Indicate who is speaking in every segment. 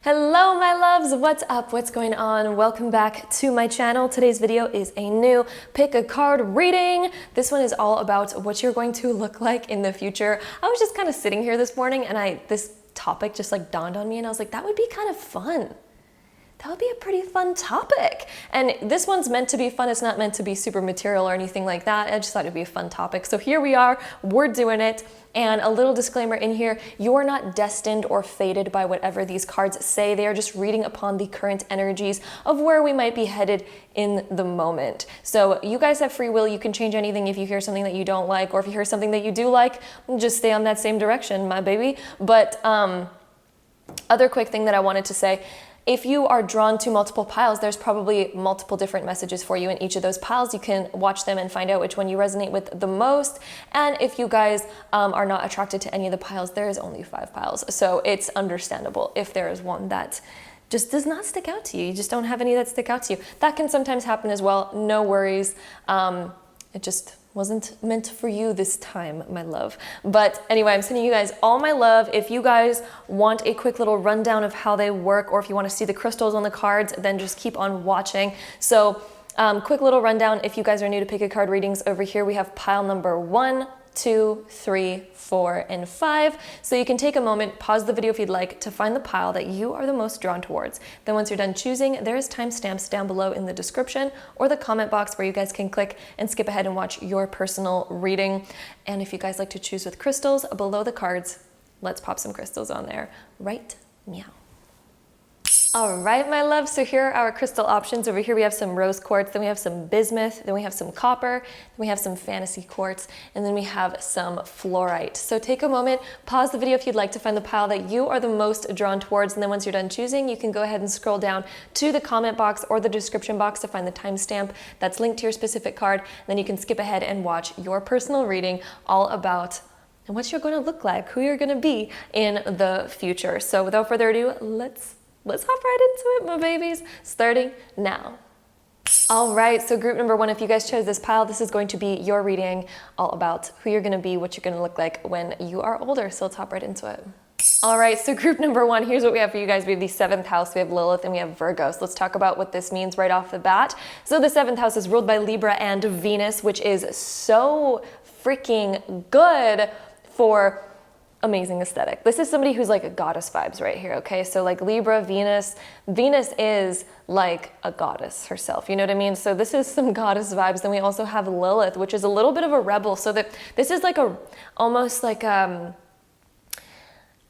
Speaker 1: Hello my loves, what's up, what's going on? Welcome back to my channel. Today's video is a new pick a card reading. This one is all about what you're going to look like in the future. I was just kind of sitting here this morning and this topic just like dawned on me and I was like, that would be kind of fun. That would be a pretty fun topic. And this one's meant to be fun. It's not meant to be super material or anything like that. I just thought it'd be a fun topic. So here we are, we're doing it. And a little disclaimer in here, you're not destined or fated by whatever these cards say. They are just reading upon the current energies of where we might be headed in the moment. So you guys have free will. You can change anything if you hear something that you don't like, or if you hear something that you do like, just stay on that same direction, my baby. But other quick thing that I wanted to say, if you are drawn to multiple piles, there's probably multiple different messages for you in each of those piles. You can watch them and find out which one you resonate with the most. And if you guys are not attracted to any of the piles, there is only 5 piles. So it's understandable if there is one that just does not stick out to you. You just don't have any that stick out to you. That can sometimes happen as well. No worries. It just wasn't meant for you this time, my love. But anyway, I'm sending you guys all my love. If you guys want a quick little rundown of how they work, or if you want to see the crystals on the cards, then just keep on watching. So quick little rundown. If you guys are new to pick a card readings, over here we have pile number 1, 2, 3, 4, and 5. So you can take a moment, pause the video if you'd like, to find the pile that you are the most drawn towards. Then once you're done choosing, there is timestamps down below in the description or the comment box where you guys can click and skip ahead and watch your personal reading. And if you guys like to choose with crystals below the cards, let's pop some crystals on there right now. All right, my love, so here are our crystal options. Over here we have some rose quartz, then we have some bismuth, then we have some copper, then we have some fantasy quartz, and then we have some fluorite. So take a moment, pause the video if you'd like to find the pile that you are the most drawn towards, and then once you're done choosing, you can go ahead and scroll down to the comment box or the description box to find the timestamp that's linked to your specific card. Then you can skip ahead and watch your personal reading all about and what you're going to look like, who you're going to be in the future. So without further ado, let's hop right into it, my babies, starting now. All right, so group number 1, if you guys chose this pile, this is going to be your reading all about who you're going to be, what you're going to look like when you are older. So let's hop right into it. All right, so group number 1, here's what we have for you guys. We have the 7th house, we have Lilith, and we have Virgo. So let's talk about what this means right off the bat. So the 7th house is ruled by Libra and Venus, which is so freaking good for amazing aesthetic. This is somebody who's like a goddess vibes right here, okay? So like Libra, Venus is like a goddess herself, you know what I mean? So this is some goddess vibes. Then we also have Lilith, which is a little bit of a rebel. So that this is like almost like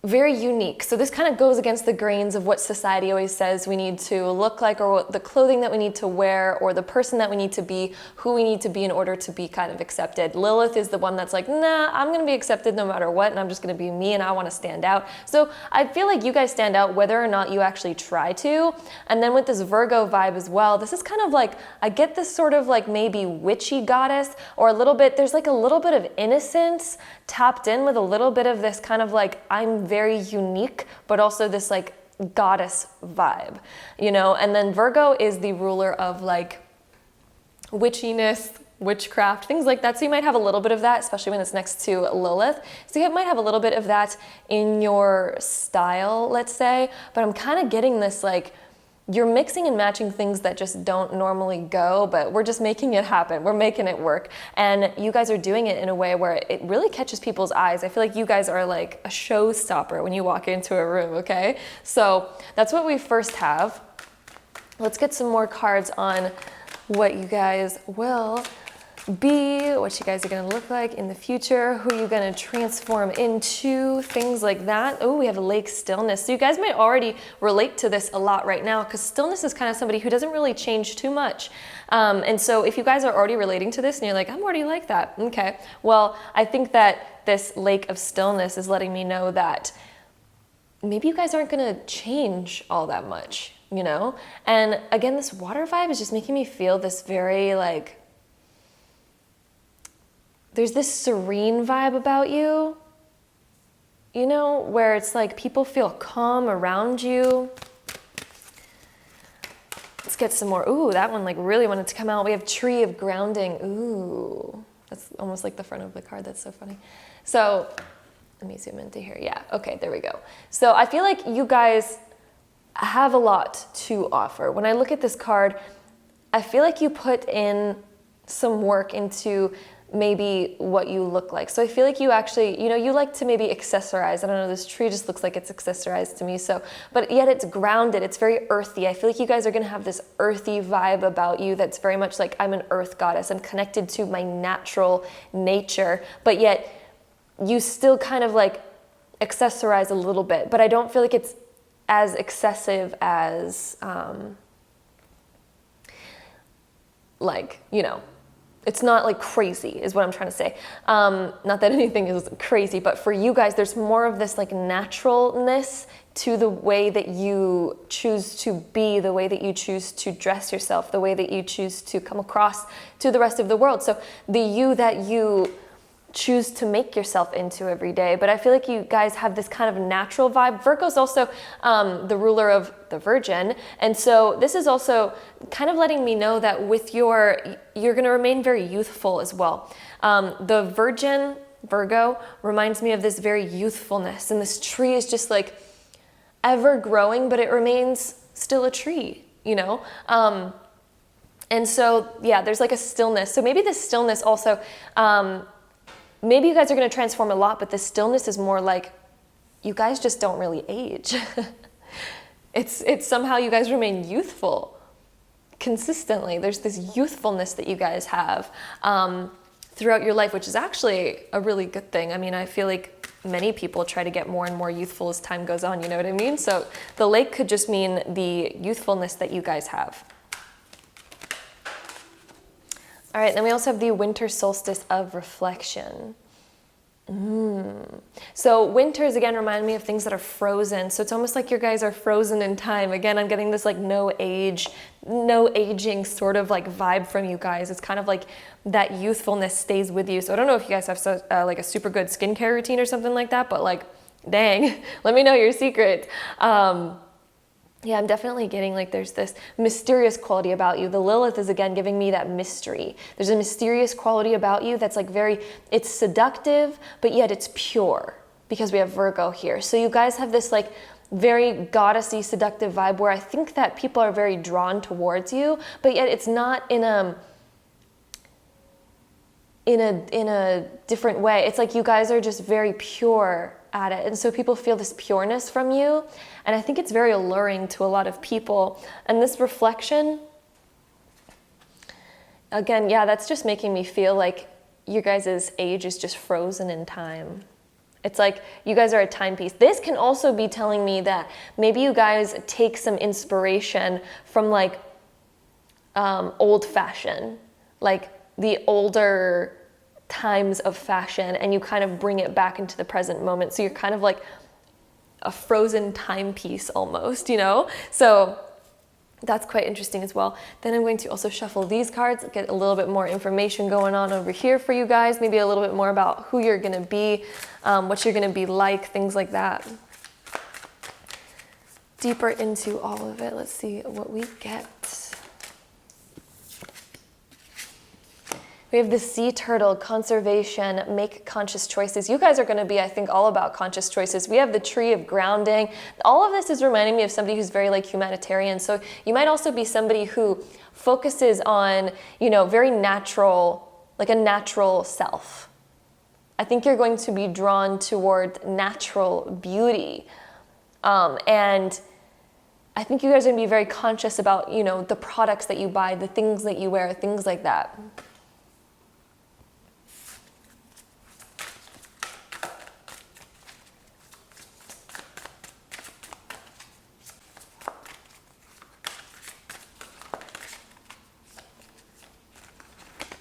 Speaker 1: very unique. So this kind of goes against the grains of what society always says we need to look like, or what the clothing that we need to wear, or the person that we need to be, who we need to be in order to be kind of accepted. Lilith is the one that's like, nah, I'm going to be accepted no matter what, and I'm just going to be me, and I want to stand out. So I feel like you guys stand out whether or not you actually try to. And then with this Virgo vibe as well, this is kind of like, I get this sort of like maybe witchy goddess, or a little bit, there's like a little bit of innocence tapped in with a little bit of this kind of like, I'm very unique, but also this like goddess vibe, you know? And then Virgo is the ruler of like witchiness, witchcraft, things like that. So you might have a little bit of that, especially when it's next to Lilith. So you might have a little bit of that in your style, let's say, but I'm kind of getting this like, you're mixing and matching things that just don't normally go, but we're just making it happen. We're making it work. And you guys are doing it in a way where it really catches people's eyes. I feel like you guys are like a showstopper when you walk into a room, okay? So that's what we first have. Let's get some more cards on what you guys will be, what you guys are going to look like in the future, who you're going to transform into, things like that. Oh, we have lake stillness. So you guys might already relate to this a lot right now, because stillness is kind of somebody who doesn't really change too much. And so if you guys are already relating to this and you're like, I'm already like that. Okay. Well, I think that this lake of stillness is letting me know that maybe you guys aren't going to change all that much, you know? And again, this water vibe is just making me feel this very like, there's this serene vibe about you, you know, where it's like people feel calm around you. Let's get some more. Ooh, that one like really wanted to come out. We have tree of grounding. Ooh, that's almost like the front of the card. That's so funny. So let me zoom into here. Yeah, okay, there we go. So I feel like you guys have a lot to offer. When I look at this card, I feel like you put in some work into maybe what you look like. So I feel like you actually, you like to maybe accessorize. I don't know, this tree just looks like it's accessorized to me. So, but yet it's grounded, it's very earthy. I feel like you guys are gonna have this earthy vibe about you that's very much like, I'm an earth goddess. I'm connected to my natural nature, but yet you still kind of like accessorize a little bit, but I don't feel like it's as excessive as, it's not like crazy is what I'm trying to say. Not that anything is crazy, but for you guys, there's more of this like naturalness to the way that you choose to be, the way that you choose to dress yourself, the way that you choose to come across to the rest of the world. So the you that you choose to make yourself into every day. But I feel like you guys have this kind of natural vibe. Virgo's also the ruler of the Virgin. And so this is also kind of letting me know that with you're going to remain very youthful as well. The Virgin, Virgo, reminds me of this very youthfulness. And this tree is just like ever growing, but it remains still a tree, And so, yeah, there's like a stillness. So maybe this stillness also, maybe you guys are going to transform a lot, but the stillness is more like you guys just don't really age. It's somehow you guys remain youthful consistently. There's this youthfulness that you guys have throughout your life, which is actually a really good thing. I mean, I feel like many people try to get more and more youthful as time goes on, you know what I mean? So the lake could just mean the youthfulness that you guys have. All right, then we also have the winter solstice of reflection. So winters, again, remind me of things that are frozen. So it's almost like you guys are frozen in time. Again, I'm getting this like no aging sort of like vibe from you guys. It's kind of like that youthfulness stays with you. So I don't know if you guys have like a super good skincare routine or something like that, but like, dang, let me know your secret. Yeah, I'm definitely getting like there's this mysterious quality about you. The Lilith is again giving me that mystery. There's a mysterious quality about you that's like it's seductive, but yet it's pure because we have Virgo here. So you guys have this like very goddessy, seductive vibe where I think that people are very drawn towards you, but yet it's not in a different way. It's like you guys are just very pure at it. And so people feel this pureness from you. And I think it's very alluring to a lot of people. And this reflection, again, yeah, that's just making me feel like you guys' age is just frozen in time. It's like you guys are a timepiece. This can also be telling me that maybe you guys take some inspiration from like old fashion, like the older times of fashion, and you kind of bring it back into the present moment. So you're kind of like a frozen timepiece almost, So that's quite interesting as well. Then I'm going to also shuffle these cards, get a little bit more information going on over here for you guys, maybe a little bit more about who you're going to be, what you're going to be like, things like that. Deeper into all of it. Let's see what we get. We have the sea turtle, conservation, make conscious choices. You guys are going to be, I think, all about conscious choices. We have the tree of grounding. All of this is reminding me of somebody who's very like humanitarian. So you might also be somebody who focuses on, very natural, like a natural self. I think you're going to be drawn toward natural beauty. And I think you guys are going to be very conscious about, the products that you buy, the things that you wear, things like that.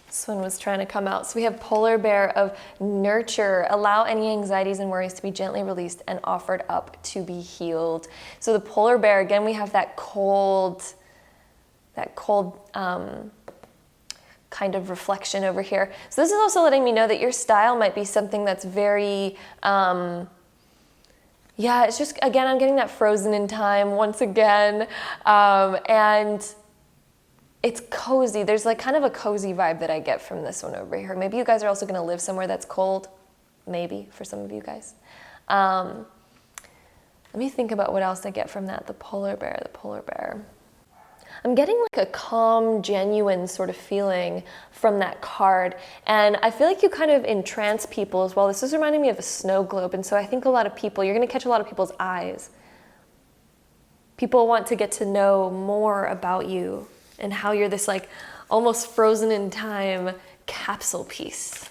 Speaker 1: This one was trying to come out. So we have polar bear of nurture. Allow any anxieties and worries to be gently released and offered up to be healed. So the polar bear, again, we have that cold kind of reflection over here. So this is also letting me know that your style might be something that's very, it's just, again, I'm getting that frozen in time once again. And it's cozy. There's like kind of a cozy vibe that I get from this one over here. Maybe you guys are also going to live somewhere that's cold. Maybe for some of you guys. Let me think about what else I get from that. The polar bear, the polar bear. I'm getting like a calm, genuine sort of feeling from that card. And I feel like you kind of entrance people as well. This is reminding me of a snow globe. And so I think a lot of people, you're going to catch a lot of people's eyes. People want to get to know more about you and how you're this like almost frozen in time capsule piece.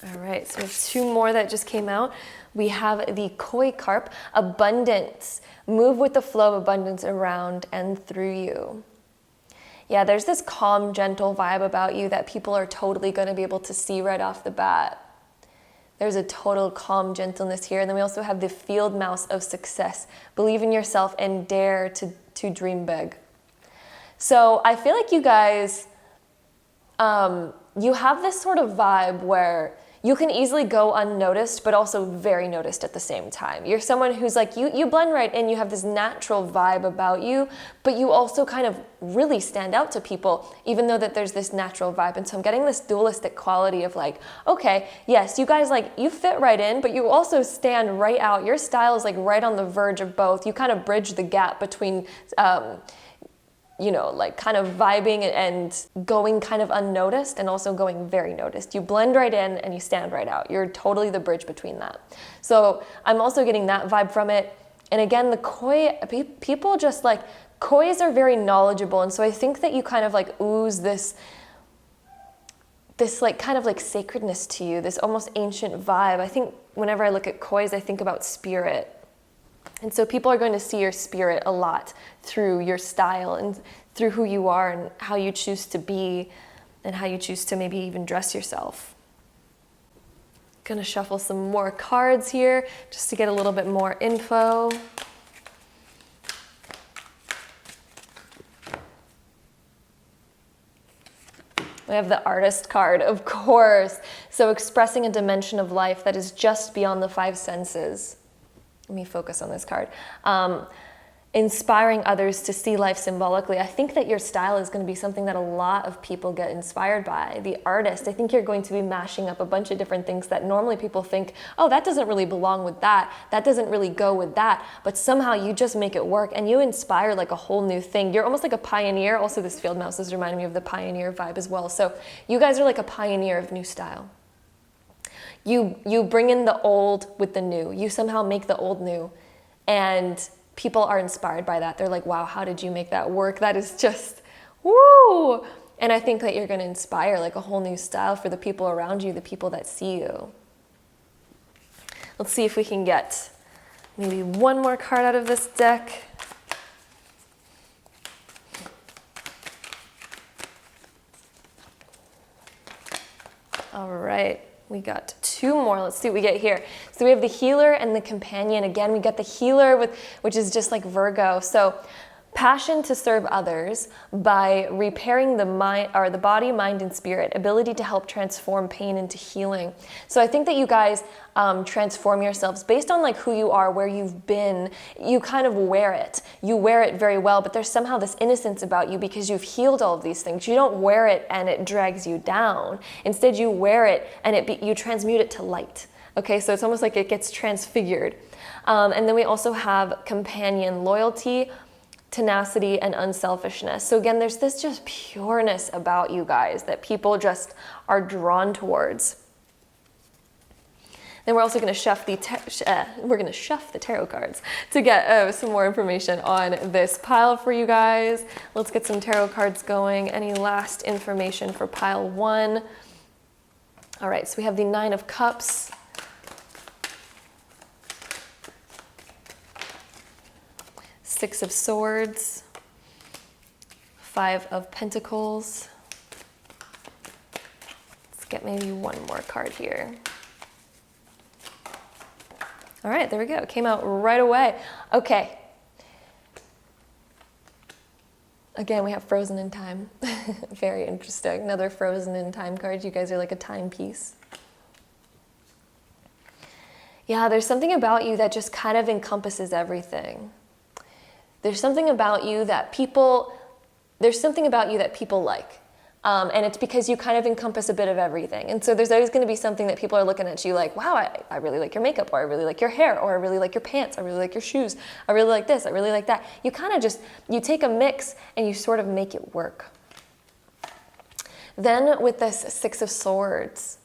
Speaker 1: All right, so we have two more that just came out. We have the koi carp, abundance. Move with the flow of abundance around and through you. Yeah, there's this calm, gentle vibe about you that people are totally going to be able to see right off the bat. There's a total calm gentleness here. And then we also have the field mouse of success. Believe in yourself and dare to dream big. So I feel like you guys, you have this sort of vibe where you can easily go unnoticed, but also very noticed at the same time. You're someone who's like, you blend right in, you have this natural vibe about you, but you also kind of really stand out to people, even though that there's this natural vibe. And so I'm getting this dualistic quality of like, okay, yes, you guys like, you fit right in, but you also stand right out. Your style is like right on the verge of both. You kind of bridge the gap between, you know, like kind of vibing and going kind of unnoticed and also going very noticed. You blend right in and you stand right out. You're totally the bridge between that. So I'm also getting that vibe from it. And again, the koi, people just like, kois are very knowledgeable. And so I think that you kind of like ooze this like kind of like sacredness to you, this almost ancient vibe. I think whenever I look at kois, I think about spirit. And so people are going to see your spirit a lot through your style and through who you are and how you choose to be and how you choose to maybe even dress yourself. Gonna shuffle some more cards here just to get a little bit more info. We have the artist card, of course. So expressing a dimension of life that is just beyond the five senses. Let me focus on this card. Inspiring others to see life symbolically. I think that your style is going to be something that a lot of people get inspired by. The artist, I think you're going to be mashing up a bunch of different things that normally people think, oh, that doesn't really belong with that. That doesn't really go with that. But somehow you just make it work and you inspire like a whole new thing. You're almost like a pioneer. Also, this field mouse is reminding me of the pioneer vibe as well. So you guys are like a pioneer of new style. You bring in the old with the new. You somehow make the old new. And people are inspired by that. They're like, wow, how did you make that work? That is just, woo! And I think that you're going to inspire like a whole new style for the people around you, the people that see you. Let's see if we can get maybe one more card out of this deck. All right. We got two more. Let's see what we get here. So we have the healer and the companion. Again, we got the healer, which is just like Virgo. So passion to serve others by repairing the mind, or the body, mind, and spirit. Ability to help transform pain into healing. So I think that you guys transform yourselves based on like who you are, where you've been. You kind of wear it. You wear it very well, but there's somehow this innocence about you because you've healed all of these things. You don't wear it and it drags you down. Instead, you wear it and you transmute it to light. Okay, so it's almost like it gets transfigured. And then we also have companion, loyalty, tenacity, and unselfishness. So again, there's this just pureness about you guys that people just are drawn towards. Then we're also going to shuff the tarot cards to get some more information on this pile for you guys. Let's get some tarot cards going. Any last information for pile 1? All right, so we have the 9 of Cups. Six of Swords, 5 of Pentacles. Let's get maybe one more card here. All right, there we go. It came out right away. Okay. Again, we have Frozen in Time. Very interesting. Another Frozen in Time card. You guys are like a timepiece. Yeah, there's something about you that just kind of encompasses everything. There's something about you that people like. And it's because you kind of encompass a bit of everything. And so there's always going to be something that people are looking at you like, wow, I really like your makeup, or I really like your hair, or I really like your pants, I really like your shoes, I really like this, I really like that. You kind of just, you take a mix and you sort of make it work. Then with this Six of Swords,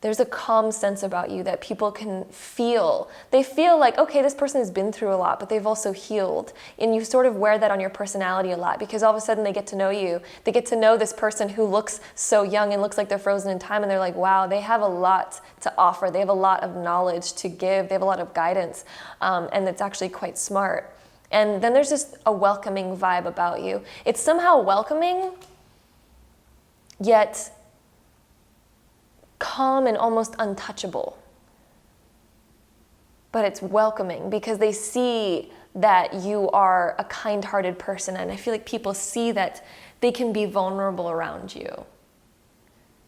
Speaker 1: there's a calm sense about you that people can feel. They feel like, okay, this person has been through a lot, but they've also healed. And you sort of wear that on your personality a lot, because all of a sudden they get to know you. They get to know this person who looks so young and looks like they're frozen in time, and they're like, wow, they have a lot to offer. They have a lot of knowledge to give. They have a lot of guidance, and it's actually quite smart. And then there's just a welcoming vibe about you. It's somehow welcoming, yet calm and almost untouchable. But it's welcoming because they see that you are a kind-hearted person, and I feel like people see that they can be vulnerable around you.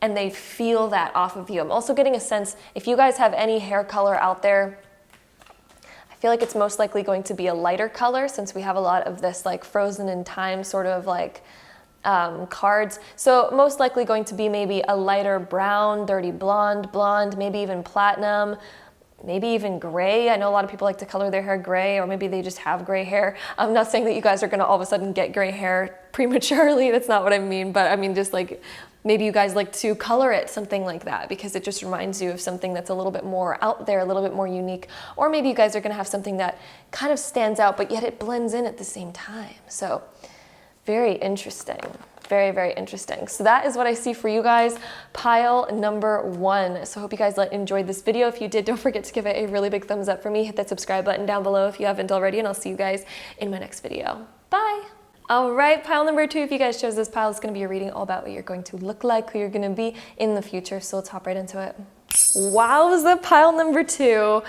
Speaker 1: And they feel that off of you. I'm also getting a sense, if you guys have any hair color out there, I feel like it's most likely going to be a lighter color, since we have a lot of this like frozen in time sort of like cards. So most likely going to be maybe a lighter brown, dirty blonde, maybe even platinum, maybe even gray. I know a lot of people like to color their hair gray, or maybe they just have gray hair. I'm not saying that you guys are going to all of a sudden get gray hair prematurely. That's not what I mean. But I mean, just like maybe you guys like to color it something like that, because it just reminds you of something that's a little bit more out there, a little bit more unique. Or maybe you guys are going to have something that kind of stands out, but yet it blends in at the same time. So very interesting. Very, very interesting. So that is what I see for you guys. Pile number 1. So I hope you guys enjoyed this video. If you did, don't forget to give it a really big thumbs up for me. Hit that subscribe button down below if you haven't already, and I'll see you guys in my next video. Bye. All right, pile number 2. If you guys chose this pile, it's going to be a reading all about what you're going to look like, who you're going to be in the future. So let's hop right into it. Wowza, pile number 2.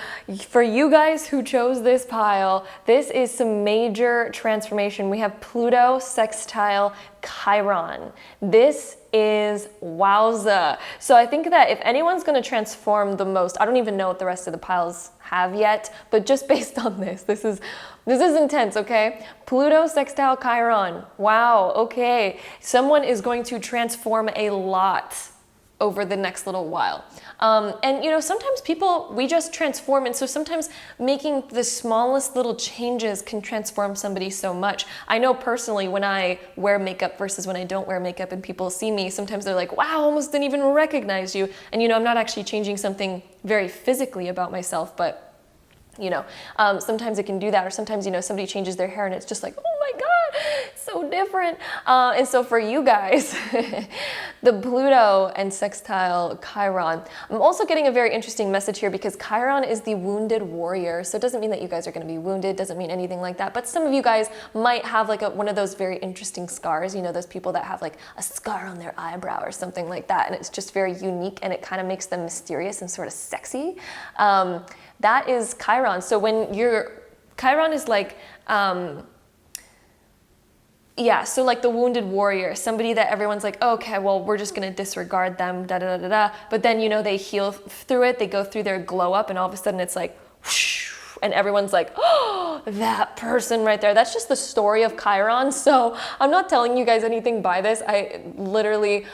Speaker 1: For you guys who chose this pile, this is some major transformation. We have Pluto sextile Chiron. This is wowza. So I think that if anyone's going to transform the most, I don't even know what the rest of the piles have yet, but just based on this is intense, okay? Pluto sextile Chiron. Wow, okay. Someone is going to transform a lot over the next little while. And you know, sometimes people, we just transform, and so sometimes making the smallest little changes can transform somebody so much. I know personally, when I wear makeup versus when I don't wear makeup and people see me, sometimes they're like, wow, almost didn't even recognize you. And you know, I'm not actually changing something very physically about myself, but you know, sometimes it can do that. Or sometimes, you know, somebody changes their hair and it's just like, oh my God, so different. And so for you guys, the Pluto and sextile Chiron, I'm also getting a very interesting message here, because Chiron is the wounded warrior. So it doesn't mean that you guys are going to be wounded, doesn't mean anything like that. But some of you guys might have like one of those very interesting scars. You know, those people that have like a scar on their eyebrow or something like that. And it's just very unique, and it kind of makes them mysterious and sort of sexy. That is Chiron. So when Chiron is like, yeah, so like the wounded warrior, somebody that everyone's like, oh, okay, well, we're just gonna disregard them, da da da da da. But then, you know, they heal through it, they go through their glow up, and all of a sudden it's like, whoosh, and everyone's like, oh, that person right there. That's just the story of Chiron. So I'm not telling you guys anything by this. I literally,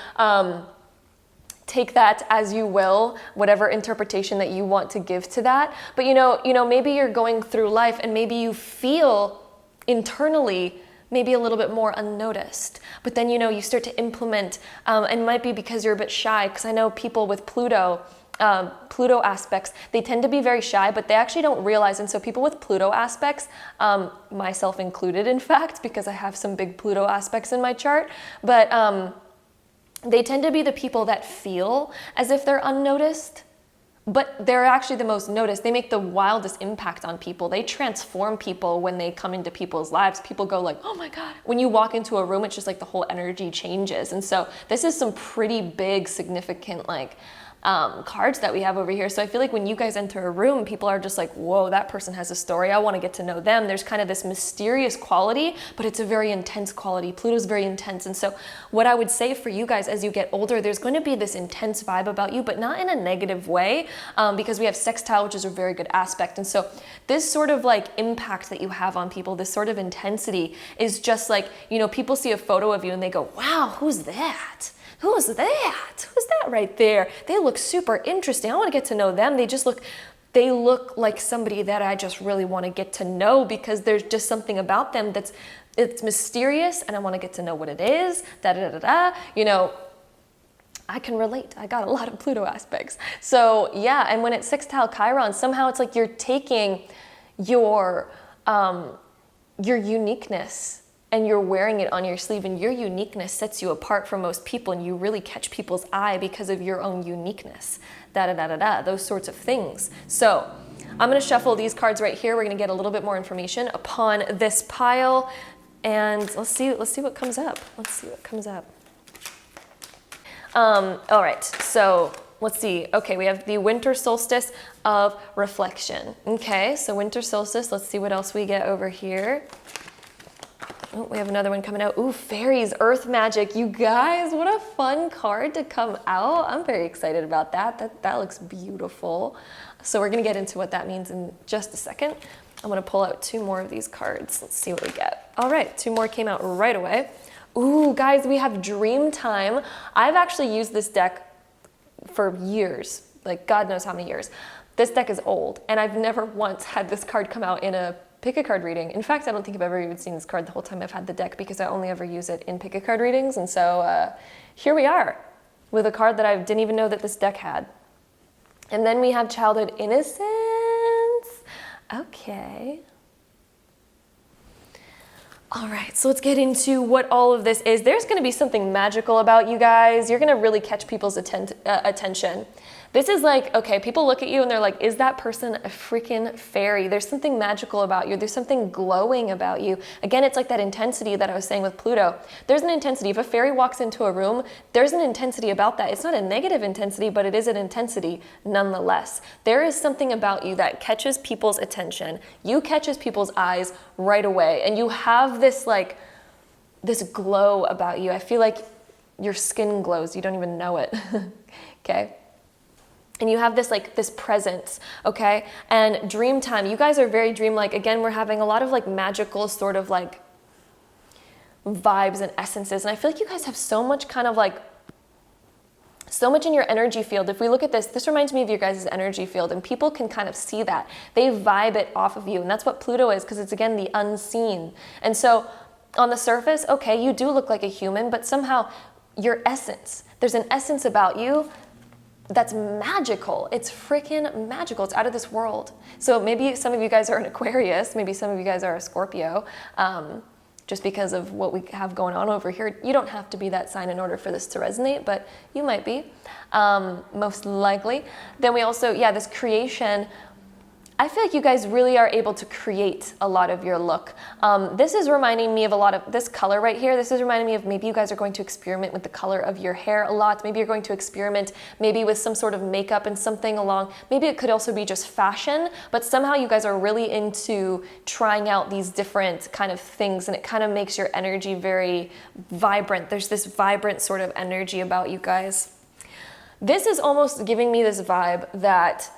Speaker 1: take that as you will, whatever interpretation that you want to give to that. But you know, maybe you're going through life and maybe you feel internally maybe a little bit more unnoticed. But then, you know, you start to implement, and it might be because you're a bit shy, because I know people with Pluto aspects, they tend to be very shy, but they actually don't realize. And so people with Pluto aspects, myself included, in fact, because I have some big Pluto aspects in my chart, but they tend to be the people that feel as if they're unnoticed, but they're actually the most noticed. They make the wildest impact on people. They transform people when they come into people's lives. People go like, oh my God. When you walk into a room, it's just like the whole energy changes. And so this is some pretty big, significant, like, cards that we have over here. So I feel like when you guys enter a room, people are just like, whoa, that person has a story. I want to get to know them. There's kind of this mysterious quality, but it's a very intense quality. Pluto's very intense. And so what I would say for you guys as you get older, there's going to be this intense vibe about you, but not in a negative way, because we have sextile, which is a very good aspect. And so this sort of like impact that you have on people, this sort of intensity is just like, you know, people see a photo of you and they go, wow, who's that? Who's that? Who's that right there? They look super interesting. I want to get to know them. They look like somebody that I just really want to get to know, because there's just something about them it's mysterious and I want to get to know what it is, you know. I can relate. I got a lot of Pluto aspects. So yeah, and when it's sextile Chiron, somehow it's like you're taking your uniqueness and you're wearing it on your sleeve, and your uniqueness sets you apart from most people, and you really catch people's eye because of your own uniqueness, those sorts of things. So I'm going to shuffle these cards right here. We're going to get a little bit more information upon this pile, and let's see what comes up. Let's see what comes up. All right, so let's see. Okay, we have the winter solstice of reflection. Okay, so winter solstice. Let's see what else we get over here. Oh, we have another one coming out. Ooh, fairies, earth magic. You guys, what a fun card to come out. I'm very excited about that. That looks beautiful. So we're going to get into what that means in just a second. I'm going to pull out 2 more of these cards. Let's see what we get. All right, 2 more came out right away. Ooh, guys, we have Dream Time. I've actually used this deck for years, like God knows how many years. This deck is old, and I've never once had this card come out in a pick a card reading. In fact, I don't think I've ever even seen this card the whole time I've had the deck, because I only ever use it in pick a card readings. And so here we are with a card that I didn't even know that this deck had. And then we have Childhood Innocence. Okay. All right, so let's get into what all of this is. There's going to be something magical about you guys. You're going to really catch people's attention. This is like, okay, people look at you and they're like, is that person a freaking fairy? There's something magical about you. There's something glowing about you. Again, it's like that intensity that I was saying with Pluto. There's an intensity. If a fairy walks into a room, there's an intensity about that. It's not a negative intensity, but it is an intensity nonetheless. There is something about you that catches people's attention. You catches people's eyes right away. And you have this like, this glow about you. I feel like your skin glows. You don't even know it. Okay. And you have this like this presence, okay? And dream time, you guys are very dreamlike. Again, we're having a lot of like magical sort of like vibes and essences. And I feel like you guys have so much kind of like, so much in your energy field. If we look at this, this reminds me of your guys' energy field, and people can kind of see that. They vibe it off of you. And that's what Pluto is, because it's again the unseen. And so on the surface, okay, you do look like a human, but somehow your essence, there's an essence about you that's magical. It's freaking magical. It's out of this world. So maybe some of you guys are an Aquarius. Maybe some of you guys are a Scorpio. Just because of what we have going on over here. You don't have to be that sign in order for this to resonate, but you might be, most likely. Then we also, yeah, this creation. I feel like you guys really are able to create a lot of your look. This is reminding me of a lot of this color right here. This is reminding me of maybe you guys are going to experiment with the color of your hair a lot. Maybe you're going to experiment maybe with some sort of makeup and something along. Maybe it could also be just fashion, but somehow you guys are really into trying out these different kind of things, and it kind of makes your energy very vibrant. There's this vibrant sort of energy about you guys. This is almost giving me this vibe that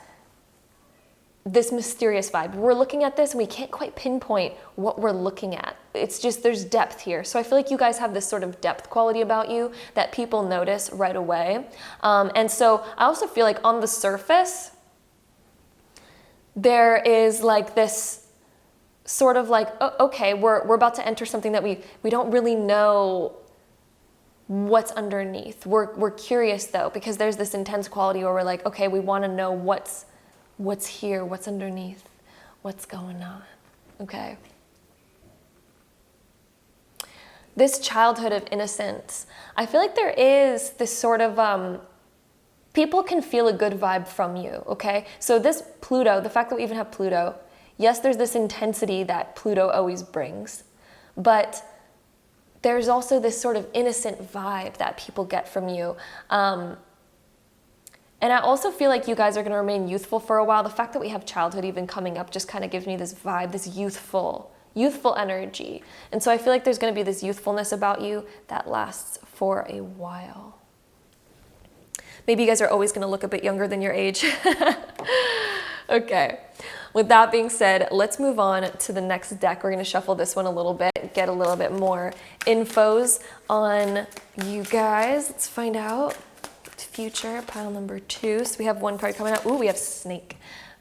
Speaker 1: this mysterious vibe. We're looking at this and we can't quite pinpoint what we're looking at. It's just, there's depth here. So I feel like you guys have this sort of depth quality about you that people notice right away. And so I also feel like on the surface, there is like this sort of like, oh, okay, we're about to enter something that we don't really know what's underneath. We're curious though, because there's this intense quality where we're like, okay, we want to know what's here, what's underneath, what's going on, okay? This childhood of innocence, I feel like there is this sort of, people can feel a good vibe from you, okay? So this Pluto, the fact that we even have Pluto, yes, there's this intensity that Pluto always brings, but there's also this sort of innocent vibe that people get from you. And I also feel like you guys are going to remain youthful for a while. The fact that we have childhood even coming up just kind of gives me this vibe, this youthful energy. And so I feel like there's going to be this youthfulness about you that lasts for a while. Maybe you guys are always going to look a bit younger than your age. Okay. With that being said, let's move on to the next deck. We're going to shuffle this one a little bit, get a little bit more infos on you guys. Let's find out. Future, pile number 2. So we have one card coming out. Ooh, we have snake.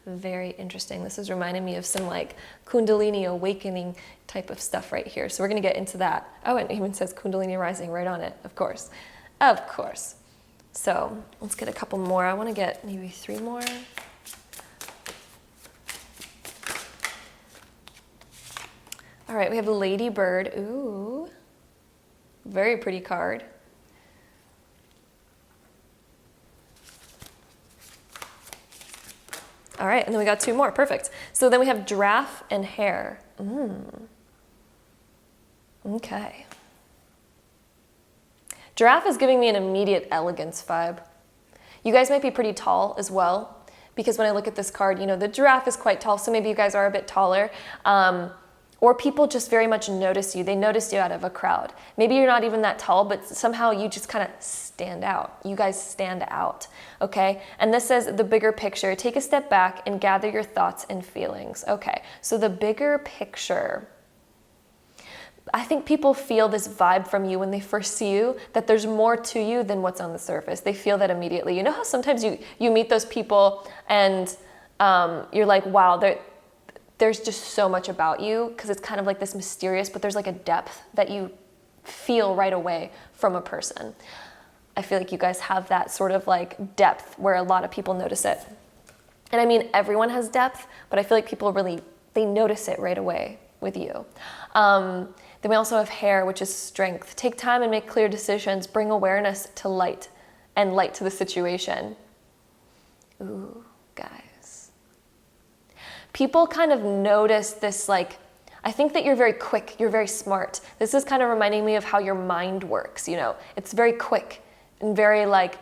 Speaker 1: Very interesting. This is reminding me of some like Kundalini awakening type of stuff right here. So we're going to get into that. Oh, and it even says Kundalini rising right on it. Of course. Of course. So let's get a couple more. I want to get maybe 3 more. All right, we have Lady Bird. Ooh. Very pretty card. All right, and then we got 2 more. Perfect. So then we have giraffe and hare. Okay. Giraffe is giving me an immediate elegance vibe. You guys might be pretty tall as well, because when I look at this card, you know, the giraffe is quite tall, so maybe you guys are a bit taller. Or people just very much notice you. They notice you out of a crowd. Maybe you're not even that tall, but somehow you just kind of stand out. You guys stand out, okay? And this says the bigger picture. Take a step back and gather your thoughts and feelings. Okay, so the bigger picture. I think people feel this vibe from you when they first see you, that there's more to you than what's on the surface. They feel that immediately. You know how sometimes you meet those people and you're like, wow, there's just so much about you, because it's kind of like this mysterious, but there's like a depth that you feel right away from a person. I feel like you guys have that sort of like depth where a lot of people notice it. And I mean, everyone has depth, but I feel like people really, they notice it right away with you. Then we also have hare, which is strength. Take time and make clear decisions. Bring awareness to light and light to the situation. Ooh, guys. People kind of notice this, like, I think that you're very quick, you're very smart. This is kind of reminding me of how your mind works, you know. It's very quick and very like,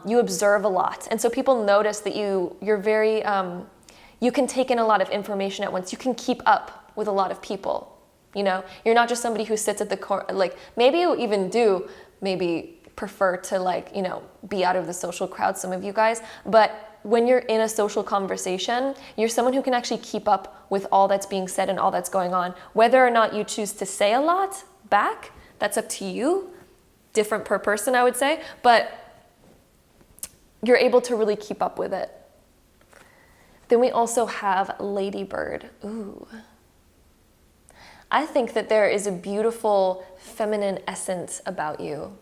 Speaker 1: you observe a lot. And so people notice that you're very, you can take in a lot of information at once. You can keep up with a lot of people, you know. You're not just somebody who sits at the corner, like maybe you even do maybe prefer to like, you know, be out of the social crowd, some of you guys, but when you're in a social conversation, you're someone who can actually keep up with all that's being said and all that's going on. Whether or not you choose to say a lot back, that's up to you. Different per person, I would say, but you're able to really keep up with it. Then we also have Lady Bird. Ooh. I think that there is a beautiful feminine essence about you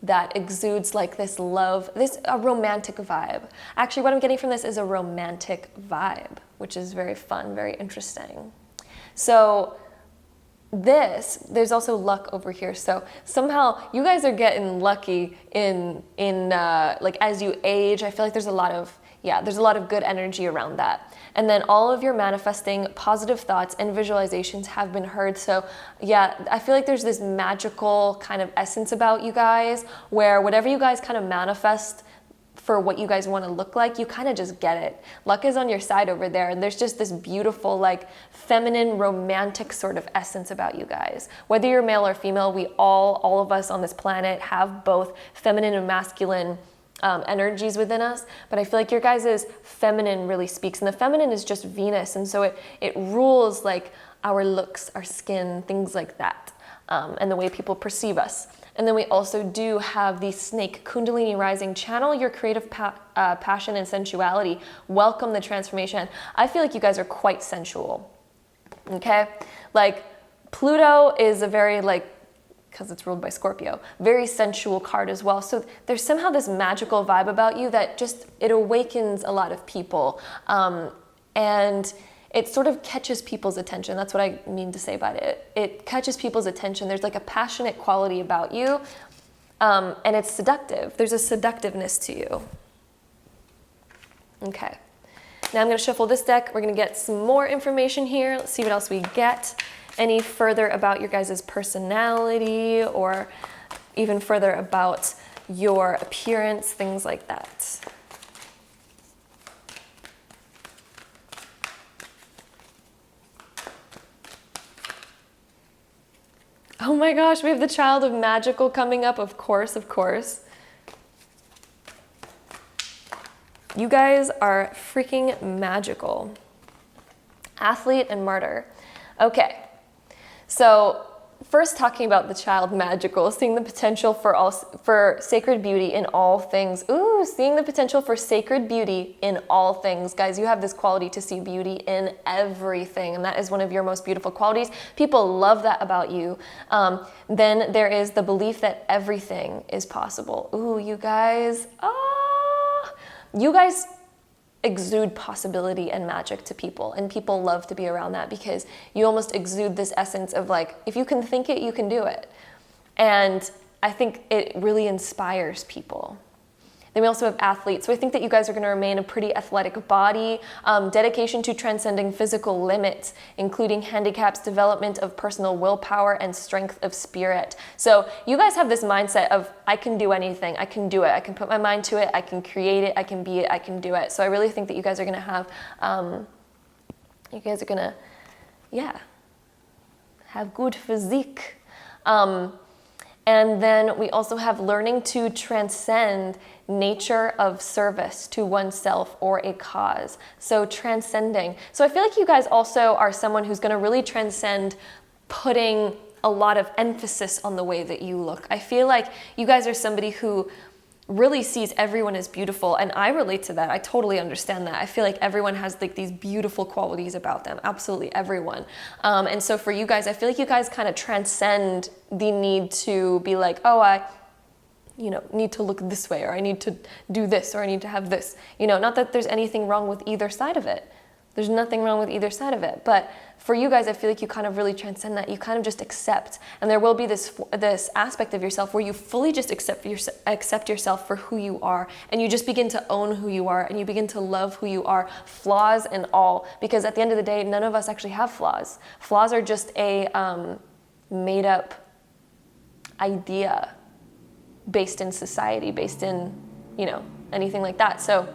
Speaker 1: that exudes like this love, a romantic vibe. Actually, what I'm getting from this is a romantic vibe, which is very fun, very interesting. So there's also luck over here. So somehow you guys are getting lucky in like as you age. I feel like there's a lot of good energy around that. And then all of your manifesting positive thoughts and visualizations have been heard. So yeah, I feel like there's this magical kind of essence about you guys where whatever you guys kind of manifest for what you guys want to look like, you kind of just get it. Luck is on your side over there. And there's just this beautiful, like feminine, romantic sort of essence about you guys. Whether you're male or female, we all of us on this planet have both feminine and masculine energies within us, but I feel like your guys' feminine really speaks, and the feminine is just Venus, and so it rules like our looks, our skin, things like that, and the way people perceive us. And then we also do have the snake, Kundalini rising. Channel your creative passion and sensuality. Welcome the transformation. I feel like you guys are quite sensual, okay? Like Pluto is a very like, because it's ruled by Scorpio, very sensual card as well. So there's somehow this magical vibe about you that just, it awakens a lot of people. And it sort of catches people's attention. That's what I mean to say by it. It catches people's attention. There's like a passionate quality about you. And it's seductive. There's a seductiveness to you. Okay. Now I'm going to shuffle this deck. We're going to get some more information here. Let's see what else we get. Any further about your guys' personality or even further about your appearance, things like that. Oh my gosh, we have the child of magical coming up, of course, of course. You guys are freaking magical. Athlete and martyr. Okay, so first talking about the child magical, seeing the potential for sacred beauty in all things. Ooh, seeing the potential for sacred beauty in all things. Guys, you have this quality to see beauty in everything, and that is one of your most beautiful qualities. People love that about you. Then there is the belief that everything is possible. Ooh, you guys, you guys exude possibility and magic to people, and people love to be around that because you almost exude this essence of like, if you can think it, you can do it. And I think it really inspires people. Then we also have athletes. So I think that you guys are going to remain a pretty athletic body, dedication to transcending physical limits, including handicaps, development of personal willpower, and strength of spirit. So you guys have this mindset of, I can do anything, I can do it, I can put my mind to it, I can create it, I can be it, I can do it. So I really think that you guys are going to have, have good physique. And then we also have learning to transcend nature of service to oneself or a cause. So transcending. So I feel like you guys also are someone who's going to really transcend putting a lot of emphasis on the way that you look. I feel like you guys are somebody who really sees everyone as beautiful, and I relate to that. I totally understand that. I feel like everyone has like these beautiful qualities about them, absolutely everyone. And so for you guys, I feel like you guys kind of transcend the need to be like, oh, I need to look this way, or I need to do this, or I need to have this. Not that there's anything wrong with either side of it. There's nothing wrong with either side of it. But for you guys, I feel like you kind of really transcend that. You kind of just accept. And there will be this aspect of yourself where you fully just accept yourself for who you are. And you just begin to own who you are. And you begin to love who you are, flaws and all. Because at the end of the day, none of us actually have flaws. Flaws are just a made up idea based in society, based in, anything like that. So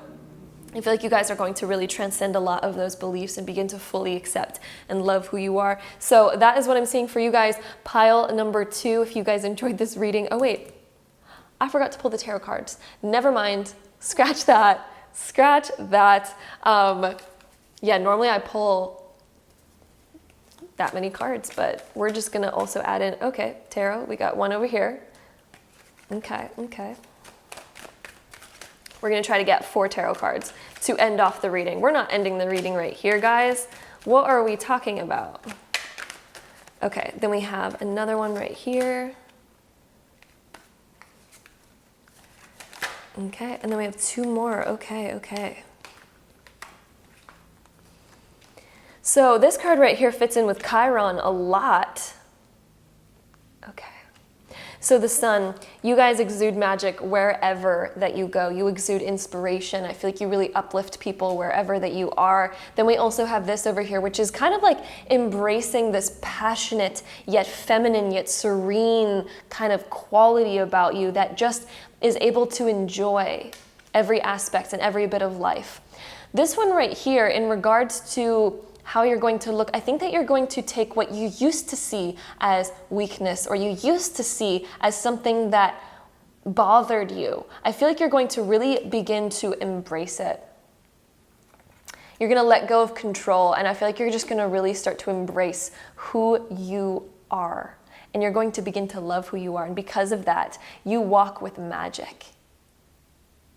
Speaker 1: I feel like you guys are going to really transcend a lot of those beliefs and begin to fully accept and love who you are. So that is what I'm seeing for you guys. Pile number 2, if you guys enjoyed this reading. Oh wait, I forgot to pull the tarot cards. Never mind, scratch that, normally I pull that many cards, but we're just gonna also add in, okay, tarot, we got one over here. Okay. We're going to try to get 4 tarot cards to end off the reading. We're not ending the reading right here, guys. What are we talking about? Okay, then we have another one right here. Okay, and then we have 2 more. Okay. So this card right here fits in with Chiron a lot. Okay. So the sun, you guys exude magic wherever that you go. You exude inspiration. I feel like you really uplift people wherever that you are. Then we also have this over here, which is kind of like embracing this passionate, yet feminine, yet serene kind of quality about you that just is able to enjoy every aspect and every bit of life. This one right here, in regards to how you're going to look, I think that you're going to take what you used to see as weakness, or you used to see as something that bothered you. I feel like you're going to really begin to embrace it. You're going to let go of control, and I feel like you're just going to really start to embrace who you are. And you're going to begin to love who you are. And because of that, you walk with magic.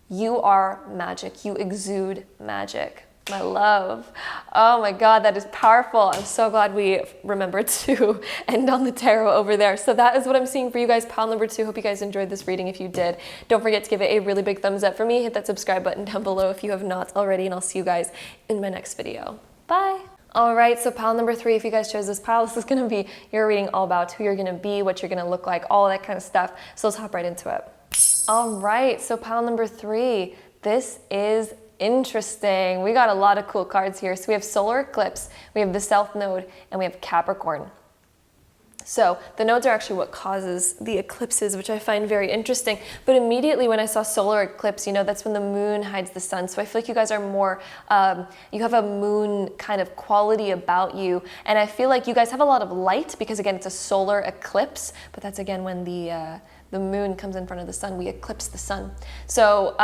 Speaker 1: You are magic. You exude magic. My love. Oh my God, that is powerful. I'm so glad we remembered to end on the tarot over there. So that is what I'm seeing for you guys. Pile number 2. Hope you guys enjoyed this reading. If you did, don't forget to give it a really big thumbs up for me. Hit that subscribe button down below if you have not already, and I'll see you guys in my next video. Bye. All right, so pile number 3, if you guys chose this pile, this is gonna be your reading all about who you're gonna be, what you're gonna look like, all that kind of stuff. So let's hop right into it. All right, so pile number 3, this is interesting. We got a lot of cool cards here. So we have solar eclipse, we have the South Node, and we have Capricorn. So the nodes are actually what causes the eclipses, which I find very interesting. But immediately when I saw solar eclipse, you know, that's when the moon hides the sun. So I feel like you guys are more, you have a moon kind of quality about you. And I feel like you guys have a lot of light because, again, it's a solar eclipse. But that's, again, when the moon comes in front of the sun, we eclipse the sun. So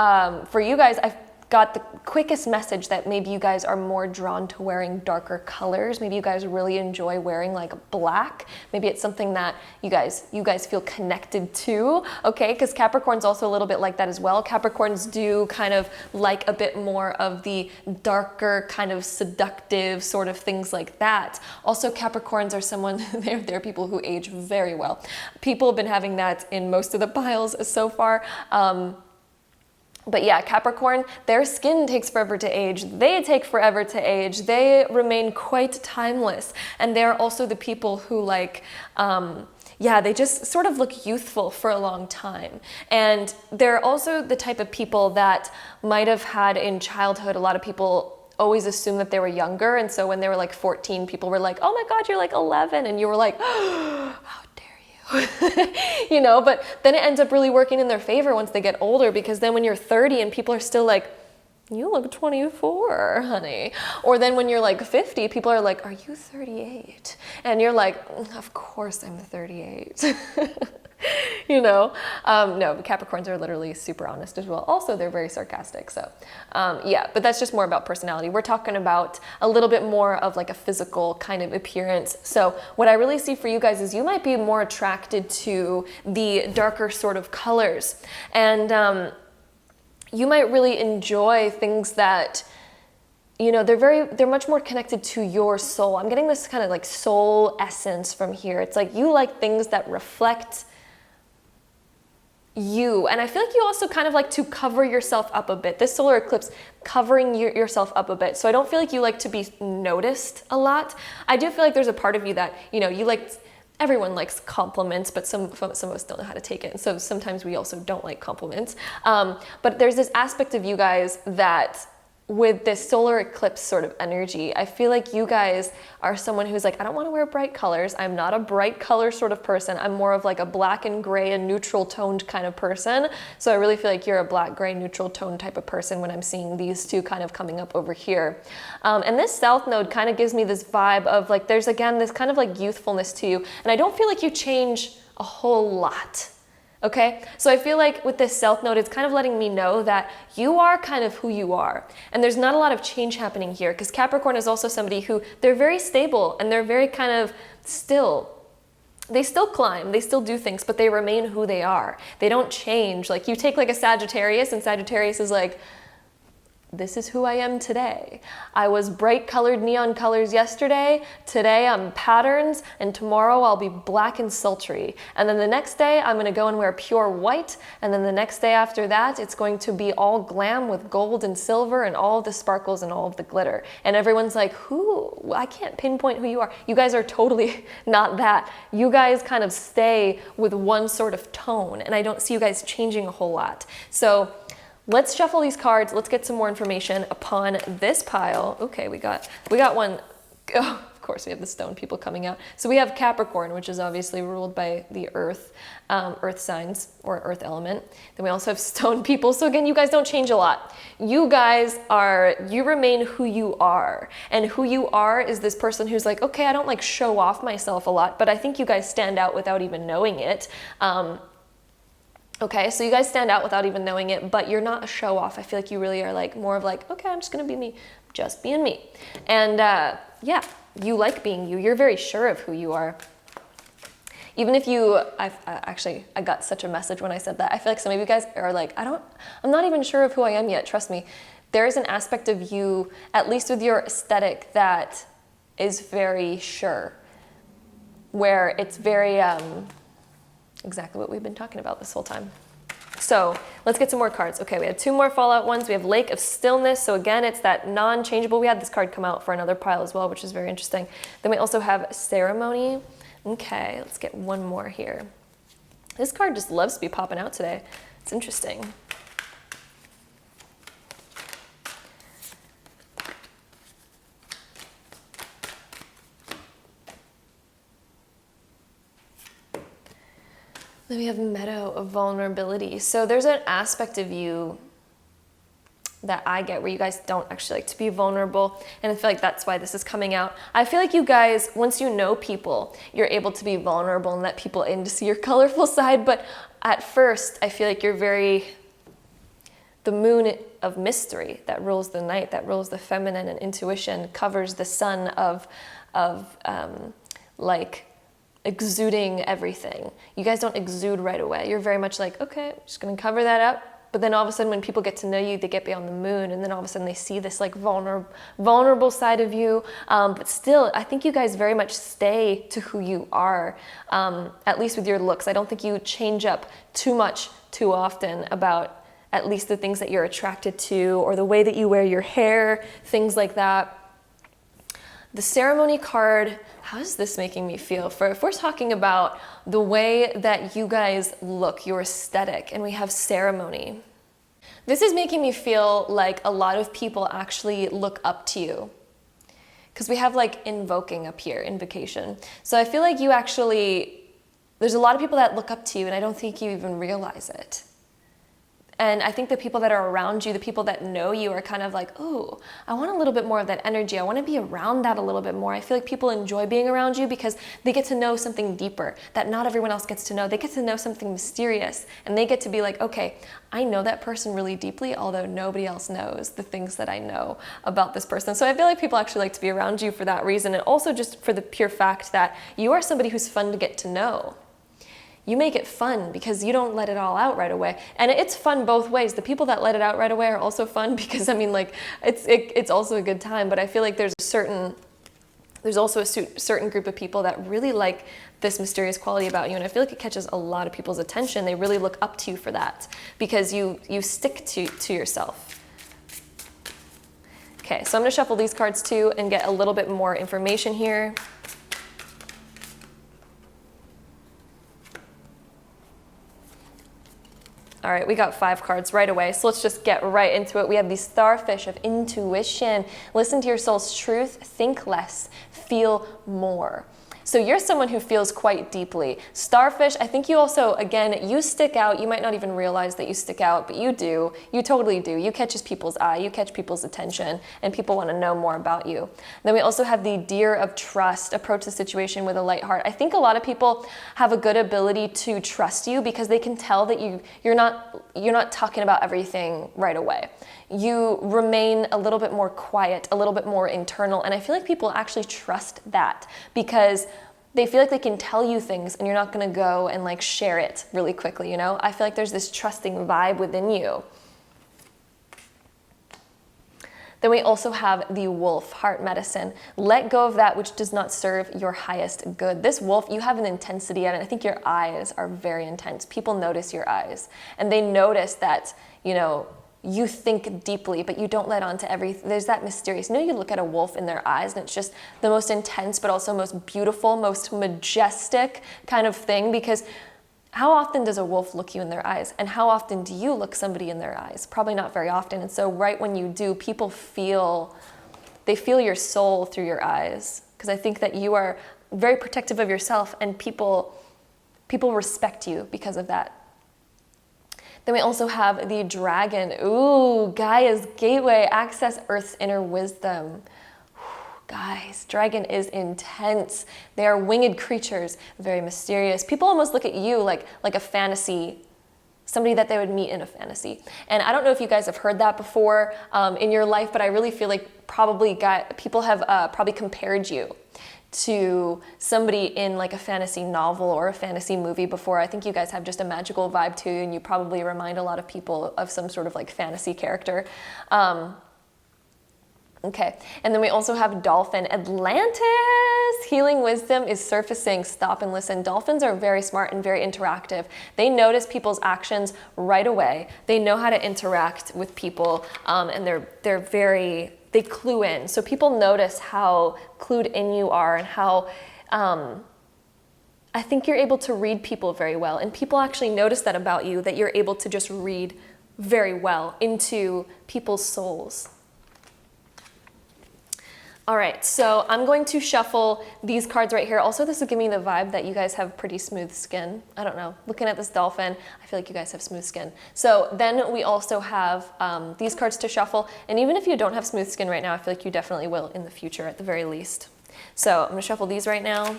Speaker 1: for you guys, I've got the quickest message that maybe you guys are more drawn to wearing darker colors. Maybe you guys really enjoy wearing like black. Maybe it's something that you guys feel connected to, okay? Because Capricorn's also a little bit like that as well. Capricorns do kind of like a bit more of the darker kind of seductive sort of things like that. Also, Capricorns are someone, they're people who age very well. People have been having that in most of the piles so far. But yeah, Capricorn, their skin takes forever to age. They take forever to age. They remain quite timeless. And they're also the people who like, they just sort of look youthful for a long time. And they're also the type of people that might have had in childhood, a lot of people always assume that they were younger. And so when they were like 14, people were like, oh my God, you're like 11. And you were like, how you know, but then it ends up really working in their favor once they get older, because then when you're 30 and people are still like, you look 24, honey. Or then when you're like 50, people are like, are you 38? And you're like, of course I'm 38. You know, no, Capricorns are literally super honest as well. Also, they're very sarcastic. So yeah, but that's just more about personality. We're talking about a little bit more of like a physical kind of appearance. So what I really see for you guys is you might be more attracted to the darker sort of colors. And you might really enjoy things that, you know, they're much more connected to your soul. I'm getting this kind of like soul essence from here. It's like you like things that reflect you. And I feel like you also kind of like to cover yourself up a bit. This solar eclipse covering yourself up a bit. So I don't feel like you like to be noticed a lot. I do feel like there's a part of you that, you know, you like, everyone likes compliments, but some of us don't know how to take it. So sometimes we also don't like compliments. But there's this aspect of you guys that with this solar eclipse sort of energy, I feel like you guys are someone who's like, I don't want to wear bright colors. I'm not a bright color sort of person. I'm more of like a black and gray and neutral toned kind of person. So I really feel like you're a black, gray, neutral tone type of person when I'm seeing these two kind of coming up over here. And this south node kind of gives me this vibe of like, there's again, this kind of like youthfulness to you. And I don't feel like you change a whole lot. Okay, so I feel like with this south node, it's kind of letting me know that you are kind of who you are. And there's not a lot of change happening here, because Capricorn is also somebody who, they're very stable and they're very kind of still. They still climb, they still do things, but they remain who they are. They don't change. Like you take like a Sagittarius, and Sagittarius is like, this is who I am today. I was bright colored neon colors yesterday. Today I'm patterns, and tomorrow I'll be black and sultry. And then the next day I'm gonna go and wear pure white. And then the next day after that, it's going to be all glam with gold and silver and all of the sparkles and all of the glitter. And everyone's like, who? I can't pinpoint who you are. You guys are totally not that. You guys kind of stay with one sort of tone, and I don't see you guys changing a whole lot. So let's shuffle these cards. Let's get some more information upon this pile. Okay, we got one. Oh, of course, we have the stone people coming out. So we have Capricorn, which is obviously ruled by the earth, earth signs or earth element. Then we also have stone people. So again, you guys don't change a lot. You remain who you are. And who you are is this person who's like, okay, I don't like show off myself a lot, but I think you guys stand out without even knowing it. Okay, so you guys stand out without even knowing it, but you're not a show off. I feel like you really are like more of like, okay, I'm just gonna be me, just being me. And yeah, you like being you. You're very sure of who you are. Even if I got such a message when I said that. I feel like some of you guys are like, I'm not even sure of who I am yet, trust me. There is an aspect of you, at least with your aesthetic, that is very sure, where it's very, exactly what we've been talking about this whole time. So let's get some more cards. Okay, we have two more Fallout ones. We have Lake of Stillness. So again, it's that non-changeable. We had this card come out for another pile as well, which is very interesting. Then we also have Ceremony. Okay, let's get one more here. This card just loves to be popping out today. It's interesting. Then we have Meadow of vulnerability. So there's an aspect of you that I get where you guys don't actually like to be vulnerable, and I feel like that's why this is coming out. I feel like you guys, once you know people, you're able to be vulnerable and let people in to see your colorful side, but at first I feel like you're very, the moon of mystery that rules the night, that rules the feminine and intuition, covers the sun of like exuding everything. You guys don't exude right away. You're very much like, okay, I'm just gonna cover that up. But then all of a sudden when people get to know you, they get beyond the moon, and then all of a sudden they see this like vulnerable side of you. But still, I think you guys very much stay to who you are, at least with your looks. I don't think you change up too much too often about at least the things that you're attracted to, or the way that you wear your hair, things like that. The ceremony card, how is this making me feel? If we're talking about the way that you guys look, your aesthetic, and we have ceremony, this is making me feel like a lot of people actually look up to you. Because we have like invoking up here, invocation. So I feel like you actually, there's a lot of people that look up to you, and I don't think you even realize it. And I think the people that are around you, the people that know you, are kind of like, ooh, I want a little bit more of that energy. I want to be around that a little bit more. I feel like people enjoy being around you because they get to know something deeper that not everyone else gets to know. They get to know something mysterious, and they get to be like, okay, I know that person really deeply, although nobody else knows the things that I know about this person. So I feel like people actually like to be around you for that reason, and also just for the pure fact that you are somebody who's fun to get to know. You make it fun because you don't let it all out right away. And it's fun both ways. The people that let it out right away are also fun because, I mean, like, it's also a good time. But I feel like there's also a certain group of people that really like this mysterious quality about you. And I feel like it catches a lot of people's attention. They really look up to you for that because you stick to yourself. Okay, so I'm gonna shuffle these cards too and get a little bit more information here. All right, we got 5 cards right away, so let's just get right into it. We have the Starfish of intuition. Listen to your soul's truth, think less, feel more. So you're someone who feels quite deeply. Starfish, I think you also, again, you stick out. You might not even realize that you stick out, but you do. You totally do. You catch people's eye, you catch people's attention, and people want to know more about you. Then we also have the Deer of trust, approach the situation with a light heart. I think a lot of people have a good ability to trust you because they can tell that you're not talking about everything right away. You remain a little bit more quiet, a little bit more internal, and I feel like people actually trust that because they feel like they can tell you things and you're not gonna go and like share it really quickly, you know? I feel like there's this trusting vibe within you. Then we also have the Wolf, heart medicine. Let go of that which does not serve your highest good. This wolf, you have an intensity at it. I think your eyes are very intense. People notice your eyes, and they notice that, you know, you think deeply, but you don't let on to everything. There's that mysterious, you know, you look at a wolf in their eyes and it's just the most intense, but also most beautiful, most majestic kind of thing, because how often does a wolf look you in their eyes? And how often do you look somebody in their eyes? Probably not very often. And so right when you do, people feel your soul through your eyes, because I think that you are very protective of yourself, and people respect you because of that. Then we also have the Dragon. Ooh, Gaia's gateway, access Earth's inner wisdom. Guys, dragon is intense. They are winged creatures, very mysterious. People almost look at you like a fantasy, somebody that they would meet in a fantasy. And I don't know if you guys have heard that before in your life, but I really feel like people have probably compared you to somebody in like a fantasy novel or a fantasy movie before. I think you guys have just a magical vibe too, and you probably remind a lot of people of some sort of like fantasy character. Okay, and then we also have Dolphin. Atlantis! Healing wisdom is surfacing. Stop and listen. Dolphins are very smart and very interactive. They notice people's actions right away. They know how to interact with people, and they clue in. So people notice how clued in you are, and how I think you're able to read people very well. And people actually notice that about you, that you're able to just read very well into people's souls. All right, so I'm going to shuffle these cards right here. Also, this is giving me the vibe that you guys have pretty smooth skin. I don't know, looking at this dolphin, I feel like you guys have smooth skin. So then we also have these cards to shuffle. And even if you don't have smooth skin right now, I feel like you definitely will in the future at the very least. So I'm gonna shuffle these right now.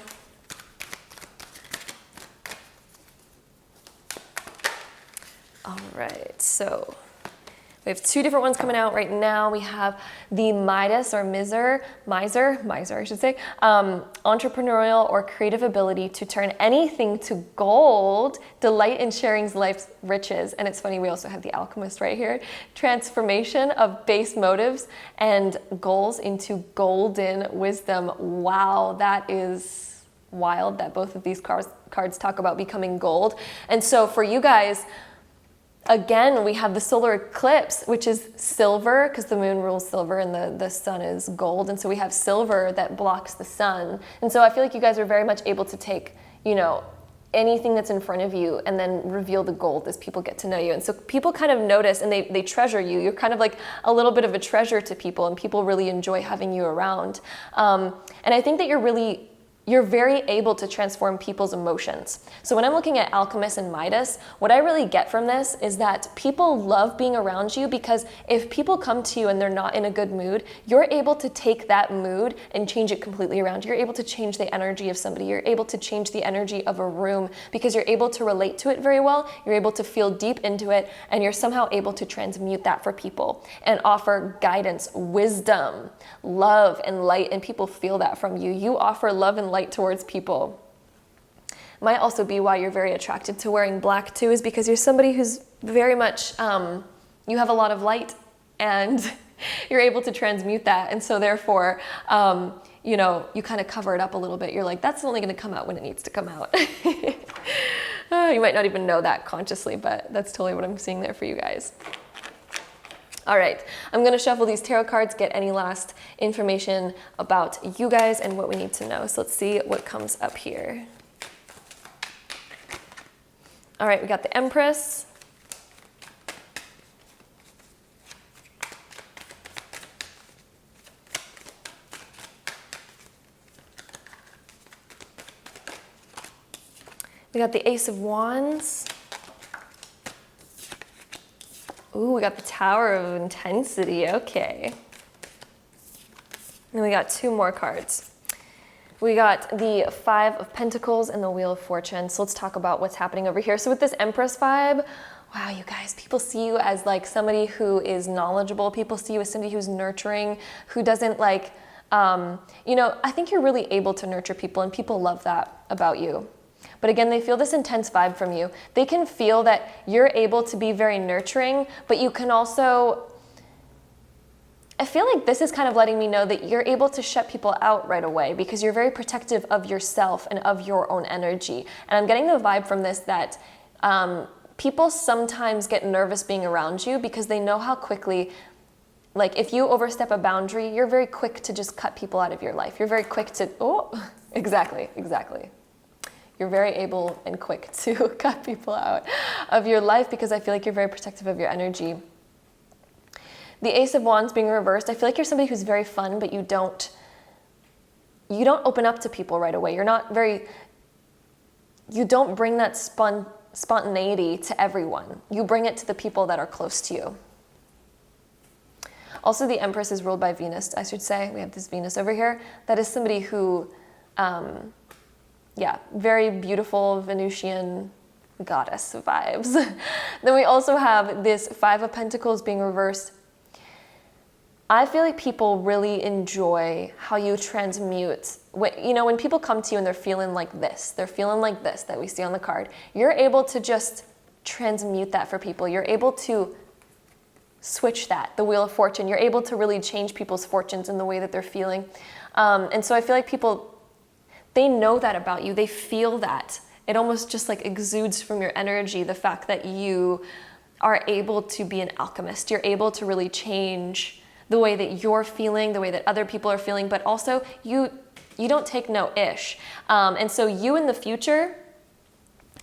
Speaker 1: All right, so we have two different ones coming out right now. We have the Midas or miser, I should say, entrepreneurial or creative ability to turn anything to gold, delight in sharing life's riches. And it's funny, we also have the alchemist right here. Transformation of base motives and goals into golden wisdom. Wow, that is wild that both of these cards talk about becoming gold. And so for you guys, again, we have the solar eclipse, which is silver, because the moon rules silver and the sun is gold. And so we have silver that blocks the sun. And so I feel like you guys are very much able to take, you know, anything that's in front of you and then reveal the gold as people get to know you. And so people kind of notice and they treasure you. You're kind of like a little bit of a treasure to people, and people really enjoy having you around. And I think that you're very able to transform people's emotions. So when I'm looking at Alchemist and Midas, what I really get from this is that people love being around you, because if people come to you and they're not in a good mood, you're able to take that mood and change it completely around. You're able to change the energy of somebody. You're able to change the energy of a room because you're able to relate to it very well. You're able to feel deep into it, and you're somehow able to transmute that for people and offer guidance, wisdom, love, and light, and people feel that from you. You offer love and light towards people. Might also be why you're very attracted to wearing black too, is because you're somebody who's very much, you have a lot of light, and you're able to transmute that. And so therefore, you know, you kind of cover it up a little bit. You're like, that's only going to come out when it needs to come out. You might not even know that consciously, but that's totally what I'm seeing there for you guys. All right, I'm going to shuffle these tarot cards, get any last information about you guys and what we need to know. So let's see what comes up here. All right, we got the Empress. We got the Ace of Wands. Ooh, we got the Tower of Intensity, okay. Then we got two more cards. We got the Five of Pentacles and the Wheel of Fortune. So let's talk about what's happening over here. So with this Empress vibe, wow, you guys, people see you as like somebody who is knowledgeable. People see you as somebody who's nurturing, who doesn't like, you know, I think you're really able to nurture people, and people love that about you. But again, they feel this intense vibe from you. They can feel that you're able to be very nurturing, but you can also, I feel like this is kind of letting me know that you're able to shut people out right away because you're very protective of yourself and of your own energy. And I'm getting the vibe from this that people sometimes get nervous being around you because they know how quickly, like if you overstep a boundary, you're very quick to just cut people out of your life. You're very quick to, oh, exactly. You're very able and quick to cut people out of your life because I feel like you're very protective of your energy. The Ace of Wands being reversed, I feel like you're somebody who's very fun, but you don't open up to people right away. You don't bring that spontaneity to everyone. You bring it to the people that are close to you. Also, the Empress is ruled by Venus, I should say. We have this Venus over here. That is somebody who, very beautiful Venusian goddess vibes. Then we also have this Five of Pentacles being reversed. I feel like people really enjoy how you transmute. When people come to you and they're feeling like this that we see on the card, you're able to just transmute that for people. You're able to switch that, the Wheel of Fortune. You're able to really change people's fortunes in the way that they're feeling. And so I feel like people, they know that about you. They feel that. It almost just like exudes from your energy, the fact that you are able to be an alchemist. You're able to really change the way that you're feeling, the way that other people are feeling, but also you don't take no ish. And so you in the future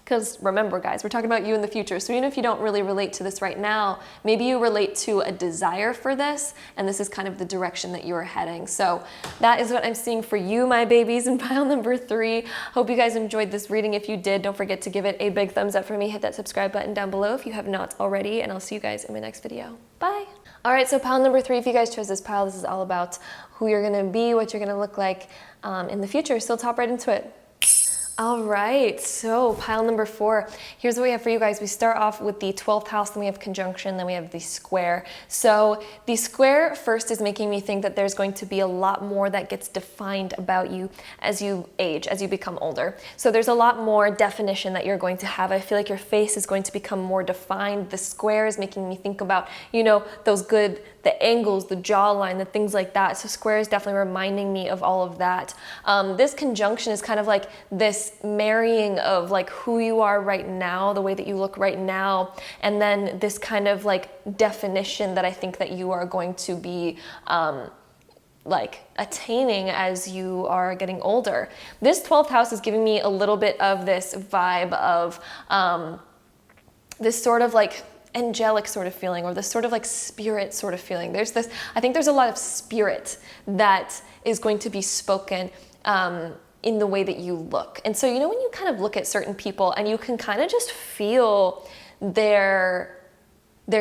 Speaker 1: Because remember, guys, we're talking about you in the future. So even if you don't really relate to this right now, maybe you relate to a desire for this, and this is kind of the direction that you're heading. So that is what I'm seeing for you, my babies, in pile number 3. Hope you guys enjoyed this reading. If you did, don't forget to give it a big thumbs up for me. Hit that subscribe button down below if you have not already, and I'll see you guys in my next video. Bye. All right, so pile number 3, if you guys chose this pile, this is all about who you're gonna be, what you're gonna look like in the future. So let's hop right into it. All right, so pile number 4, here's what we have for you guys. We start off with the 12th house, then we have conjunction, then we have the square. So the square first is making me think that there's going to be a lot more that gets defined about you as you age, as you become older. So there's a lot more definition that you're going to have. I feel like your face is going to become more defined. The square is making me think about, you know, those good, the angles, the jawline, the things like that. So square is definitely reminding me of all of that. This conjunction is kind of like this marrying of like who you are right now, the way that you look right now, and then this kind of like definition that I think that you are going to be like attaining as you are getting older. This 12th house is giving me a little bit of this vibe of this sort of like angelic sort of feeling, or this sort of like spirit sort of feeling. There's this, I think there's a lot of spirit that is going to be spoken in the way that you look. And so, you know, when you kind of look at certain people and you can kind of just feel their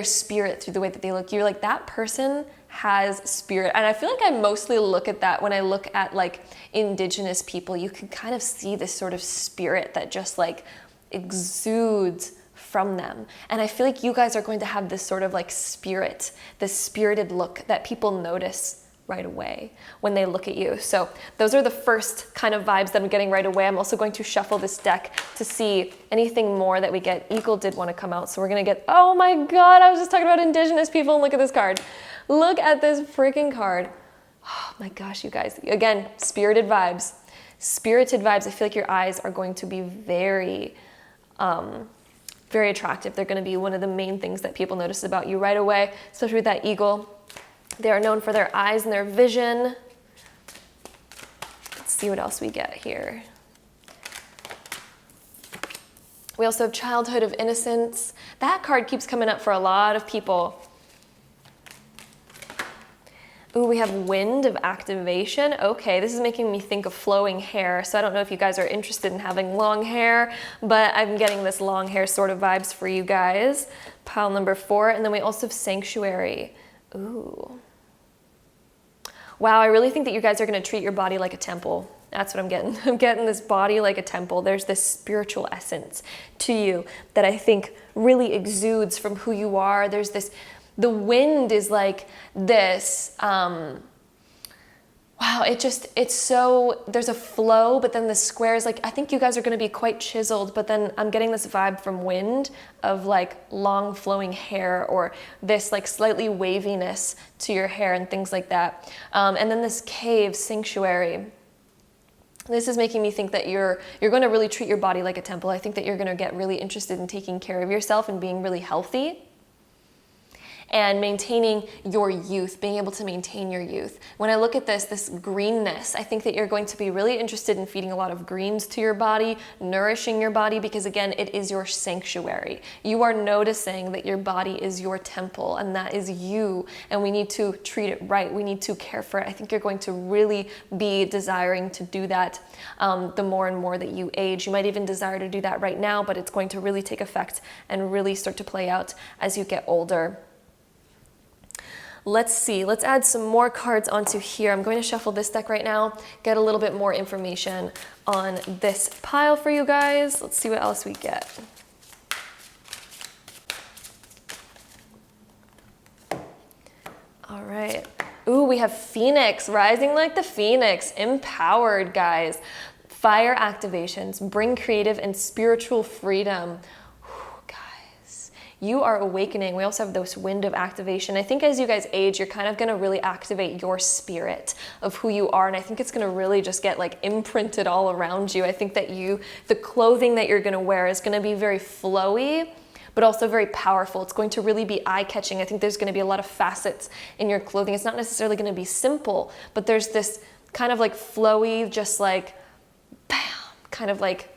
Speaker 1: spirit through the way that they look, you're like, that person has spirit. And I feel like I mostly look at that when I look at like indigenous people. You can kind of see this sort of spirit that just like exudes from them. And I feel like you guys are going to have this sort of like spirit, this spirited look that people notice right away when they look at you. So those are the first kind of vibes that I'm getting right away. I'm also going to shuffle this deck to see anything more that we get. Eagle did want to come out, so we're gonna get, oh my God, I was just talking about indigenous people, and look at this card. Look at this freaking card. Oh my gosh, you guys. Again, spirited vibes. Spirited vibes. I feel like your eyes are going to be very, very attractive. They're gonna be one of the main things that people notice about you right away, especially with that eagle. They are known for their eyes and their vision. Let's see what else we get here. We also have childhood of innocence. That card keeps coming up for a lot of people. Ooh, we have wind of activation. Okay, this is making me think of flowing hair. So I don't know if you guys are interested in having long hair, but I'm getting this long hair sort of vibes for you guys. Pile number 4, and then we also have sanctuary. Ooh. Wow, I really think that you guys are gonna treat your body like a temple. That's what I'm getting. I'm getting this body like a temple. There's this spiritual essence to you that I think really exudes from who you are. There's this, the wind is like this, wow, it's so, there's a flow, but then the square is like, I think you guys are gonna be quite chiseled, but then I'm getting this vibe from wind of like long flowing hair, or this like slightly waviness to your hair and things like that. And then this cave, sanctuary. This is making me think that you're going to really treat your body like a temple. I think that you're going to get really interested in taking care of yourself and being really healthy. And maintaining your youth, being able to maintain your youth. When I look at this greenness, I think that you're going to be really interested in feeding a lot of greens to your body, nourishing your body, because again, it is your sanctuary. You are noticing that your body is your temple, and that is you, and we need to treat it right. We need to care for it. I think you're going to really be desiring to do that the more and more that you age. You might even desire to do that right now, but it's going to really take effect and really start to play out as you get older. Let's see, let's add some more cards onto here. I'm going to shuffle this deck right now, get a little bit more information on this pile for you guys. Let's see what else we get. All right. Ooh, we have Phoenix, rising like the Phoenix, empowered, guys. Fire activations, bring creative and spiritual freedom. You are awakening. We also have this wind of activation. I think as you guys age, you're kind of going to really activate your spirit of who you are. And I think it's going to really just get like imprinted all around you. I think that the clothing that you're going to wear is going to be very flowy, but also very powerful. It's going to really be eye-catching. I think there's going to be a lot of facets in your clothing. It's not necessarily going to be simple, but there's this kind of like flowy, just like, bam, kind of like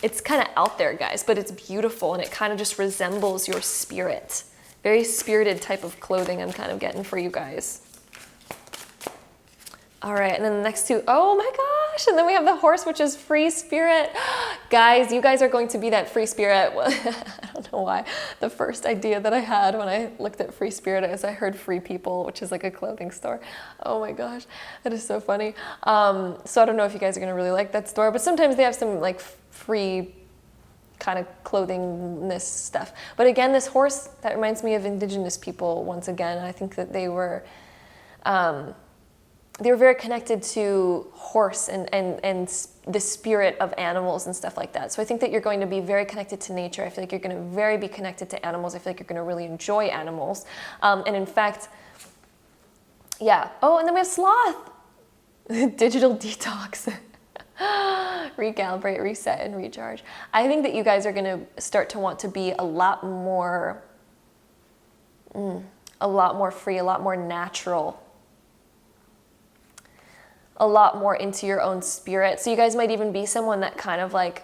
Speaker 1: it's kind of out there, guys, but it's beautiful, and it kind of just resembles your spirit. Very spirited type of clothing I'm kind of getting for you guys. All right, and then the next two, oh my gosh, and then we have the horse, which is free spirit. Guys, you guys are going to be that free spirit. I don't know why. The first idea that I had when I looked at free spirit is I heard Free People, which is like a clothing store. Oh my gosh, that is so funny. So I don't know if you guys are gonna really like that store, but sometimes they have some like free kind of clothingness stuff. But again, this horse, that reminds me of indigenous people once again. I think that they were very connected to horse and the spirit of animals and stuff like that. So I think that you're going to be very connected to nature. I feel like you're going to be connected to animals. I feel like you're going to really enjoy animals. And in fact, yeah. Oh, and then we have sloth. Digital detox. Recalibrate, reset, and recharge. I think that you guys are going to start to want to be a lot more free, a lot more natural, a lot more into your own spirit. So you guys might even be someone that kind of like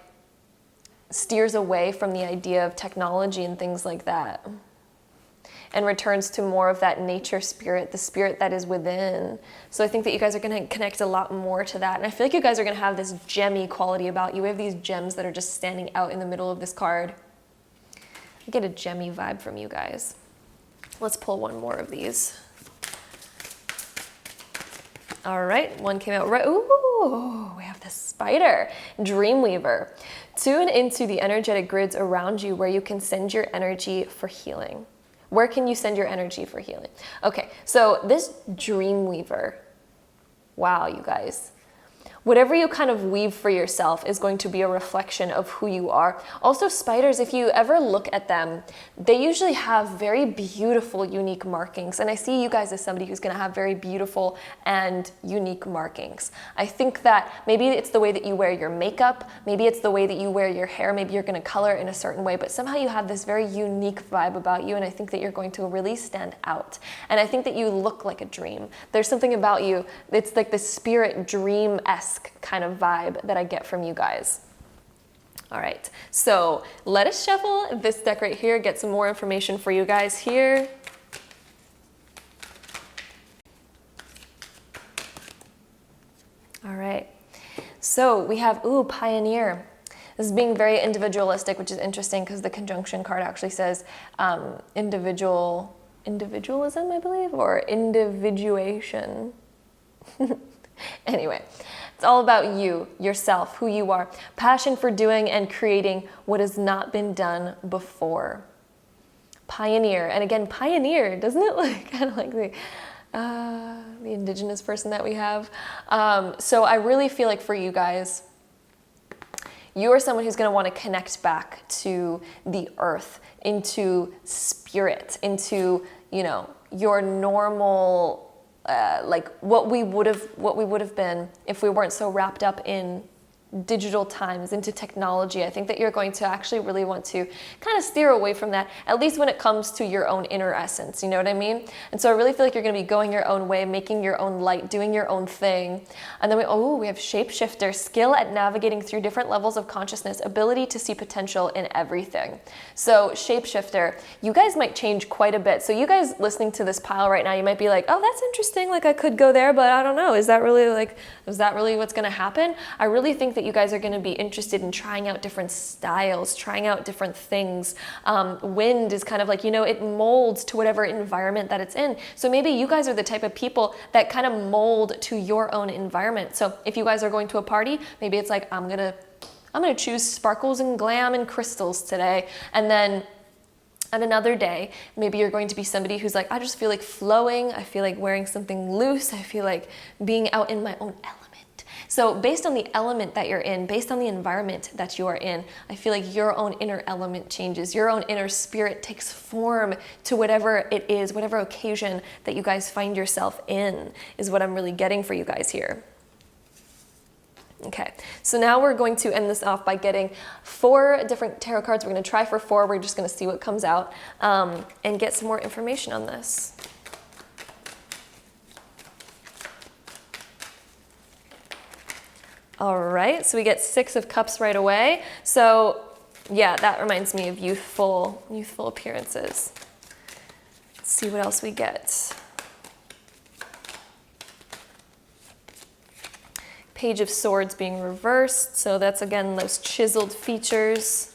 Speaker 1: steers away from the idea of technology and things like that, and returns to more of that nature spirit, the spirit that is within. So I think that you guys are going to connect a lot more to that. And I feel like you guys are going to have this gemmy quality about you. We have these gems that are just standing out in the middle of this card. I get a gemmy vibe from you guys. Let's pull one more of these. All right, one came out right. Ooh, we have the spider, Dreamweaver. Tune into the energetic grids around you where you can send your energy for healing. Where can you send your energy for healing? Okay, so this Dreamweaver, wow, you guys. Whatever you kind of weave for yourself is going to be a reflection of who you are. Also, spiders, if you ever look at them, they usually have very beautiful, unique markings. And I see you guys as somebody who's going to have very beautiful and unique markings. I think that maybe it's the way that you wear your makeup, maybe it's the way that you wear your hair, maybe you're going to color in a certain way, but somehow you have this very unique vibe about you, and I think that you're going to really stand out. And I think that you look like a dream. There's something about you, it's like the spirit dream-esque kind of vibe that I get from you guys. All right, so let us shuffle this deck right here, get some more information for you guys here. All right, so we have, Pioneer. This is being very individualistic, which is interesting because the conjunction card actually says individualism, I believe, or individuation. Anyway, it's all about you, yourself, who you are. Passion for doing and creating what has not been done before. Pioneer. And again, pioneer, doesn't it look kind of like the indigenous person that we have? So I really feel like for you guys, you are someone who's going to want to connect back to the earth, into spirit, into, your normal, like what we would have been if we weren't so wrapped up in digital times, into technology. I think that you're going to actually really want to kind of steer away from that, at least when it comes to your own inner essence, you know what I mean? And so I really feel like you're going to be going your own way, making your own light, doing your own thing. And then we have shapeshifter, skill at navigating through different levels of consciousness, ability to see potential in everything. So shapeshifter, you guys might change quite a bit. So you guys listening to this pile right now, you might be like, oh, that's interesting. Like I could go there, but I don't know. Is that really what's going to happen? I really think that you guys are going to be interested in trying out different styles, trying out different things. Wind is kind of like, it molds to whatever environment that it's in. So maybe you guys are the type of people that kind of mold to your own environment. So if you guys are going to a party, maybe it's like, I'm gonna choose sparkles and glam and crystals today. And then at another day, maybe you're going to be somebody who's like, I just feel like flowing. I feel like wearing something loose. I feel like being out in my own element. So based on the element that you're in, based on the environment that you are in, I feel like your own inner element changes. Your own inner spirit takes form to whatever it is, whatever occasion that you guys find yourself in, is what I'm really getting for you guys here. Okay, so now we're going to end this off by getting 4 different tarot cards. We're going to try for 4. We're just going to see what comes out and get some more information on this. All right, so we get 6 of Cups right away. So yeah, that reminds me of youthful appearances. Let's see what else we get. Page of Swords being reversed. So that's again those chiseled features.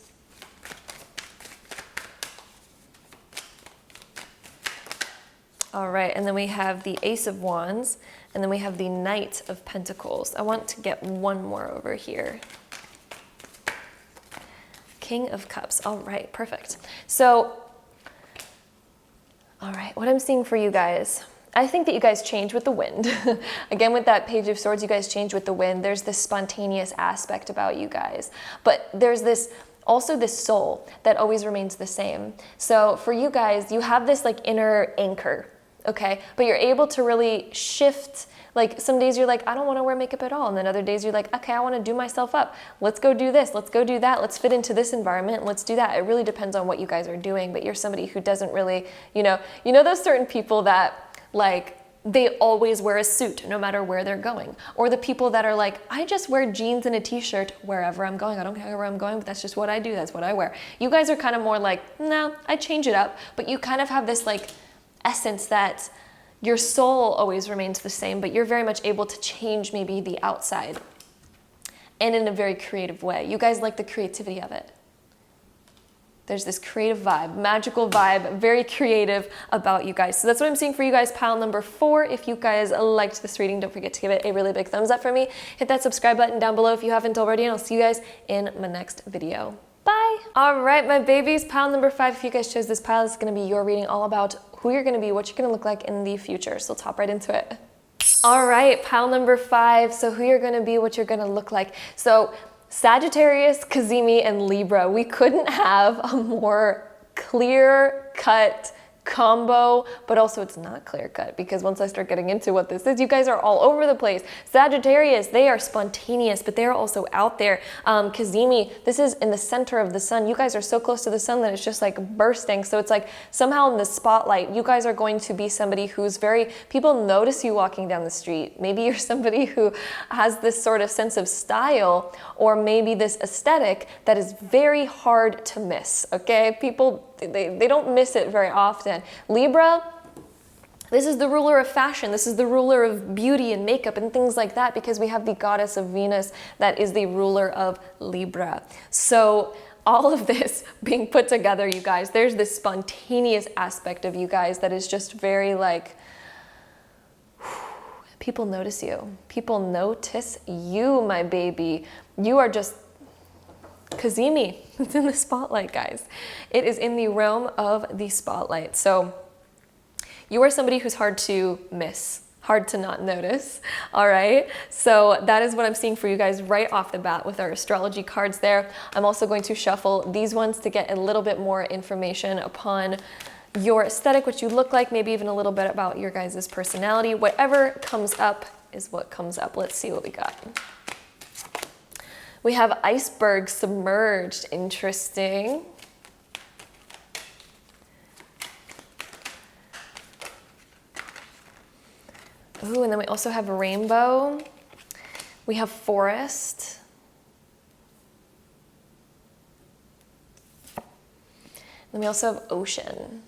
Speaker 1: All right, and then we have the Ace of Wands, and then we have the Knight of Pentacles. I want to get one more over here. King of Cups. All right, perfect. So, all right, what I'm seeing for you guys, I think that you guys change with the wind. Again, with that Page of Swords, you guys change with the wind. There's this spontaneous aspect about you guys, but there's this also this soul that always remains the same. So for you guys, you have this like inner anchor, okay? But you're able to really shift. Like some days you're like, I don't want to wear makeup at all. And then other days you're like, okay, I want to do myself up. Let's go do this. Let's go do that. Let's fit into this environment. Let's do that. It really depends on what you guys are doing. But you're somebody who doesn't really, you know those certain people that like, they always wear a suit no matter where they're going. Or the people that are like, I just wear jeans and a t-shirt wherever I'm going. I don't care where I'm going, but that's just what I do. That's what I wear. You guys are kind of more like, no, I change it up. But you kind of have this like essence that your soul always remains the same, but you're very much able to change maybe the outside and in a very creative way. You guys like the creativity of it. There's this creative vibe, magical vibe, very creative about you guys. So that's what I'm seeing for you guys, pile number 4. If you guys liked this reading, don't forget to give it a really big thumbs up for me. Hit that subscribe button down below if you haven't already, and I'll see you guys in my next video. Bye. All right, my babies, pile number 5. If you guys chose this pile, this is gonna be your reading all about who you're gonna be, what you're gonna look like in the future. So let's hop right into it. All right, pile number 5. So who you're gonna be, what you're gonna look like. So Sagittarius, Cazimi, and Libra. We couldn't have a more clear-cut combo, but also it's not clear-cut because once I start getting into what this is, you guys are all over the place. Sagittarius, they are spontaneous, but they're also out there. Cazimi, this is in the center of the sun. You guys are so close to the sun that it's just like bursting. So it's like somehow in the spotlight, you guys are going to be somebody who's people notice you walking down the street. Maybe you're somebody who has this sort of sense of style, or maybe this aesthetic that is very hard to miss, okay? People, they don't miss it very often. Libra, this is the ruler of fashion. This is the ruler of beauty and makeup and things like that, because we have the goddess of Venus that is the ruler of Libra. So all of this being put together, you guys, there's this spontaneous aspect of you guys that is just very like, people notice you. People notice you, my baby. You are just Cazimi. It's in the spotlight, guys. It is in the realm of the spotlight. So you are somebody who's hard to miss, hard to not notice. All right. So that is what I'm seeing for you guys right off the bat with our astrology cards there. I'm also going to shuffle these ones to get a little bit more information upon your aesthetic, what you look like, maybe even a little bit about your guys' personality. Whatever comes up is what comes up. Let's see what we got. We have iceberg submerged. Interesting. Ooh, and then we also have rainbow. We have forest. Then we also have ocean.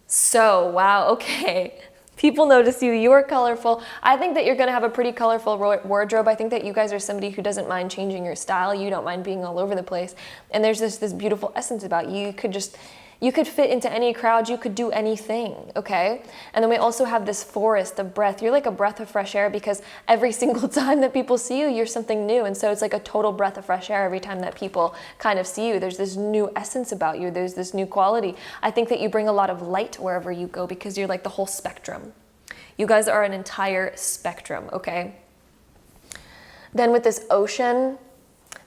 Speaker 1: So, wow, okay. People notice you, you're colorful. I think that you're gonna have a pretty colorful wardrobe. I think that you guys are somebody who doesn't mind changing your style. You don't mind being all over the place. And there's this beautiful essence about you. You could fit into any crowd, you could do anything, okay? And then we also have this forest of breath. You're like a breath of fresh air, because every single time that people see you, you're something new. And so it's like a total breath of fresh air every time that people kind of see you. There's this new essence about you. There's this new quality. I think that you bring a lot of light wherever you go, because you're like the whole spectrum. You guys are an entire spectrum, okay? Then with this ocean,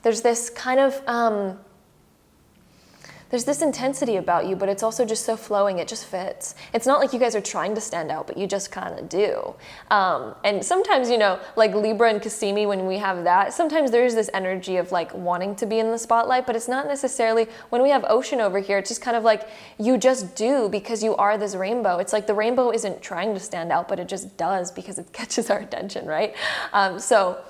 Speaker 1: there's this kind of, there's this intensity about you, but it's also just so flowing, it just fits. It's not like you guys are trying to stand out, but you just kind of do. And sometimes, you know, like Libra and Cassimi, when we have that, sometimes there's this energy of like wanting to be in the spotlight, but it's not necessarily, when we have Ocean over here, it's just kind of like you just do because you are this rainbow. It's like the rainbow isn't trying to stand out, but it just does because it catches our attention, right? So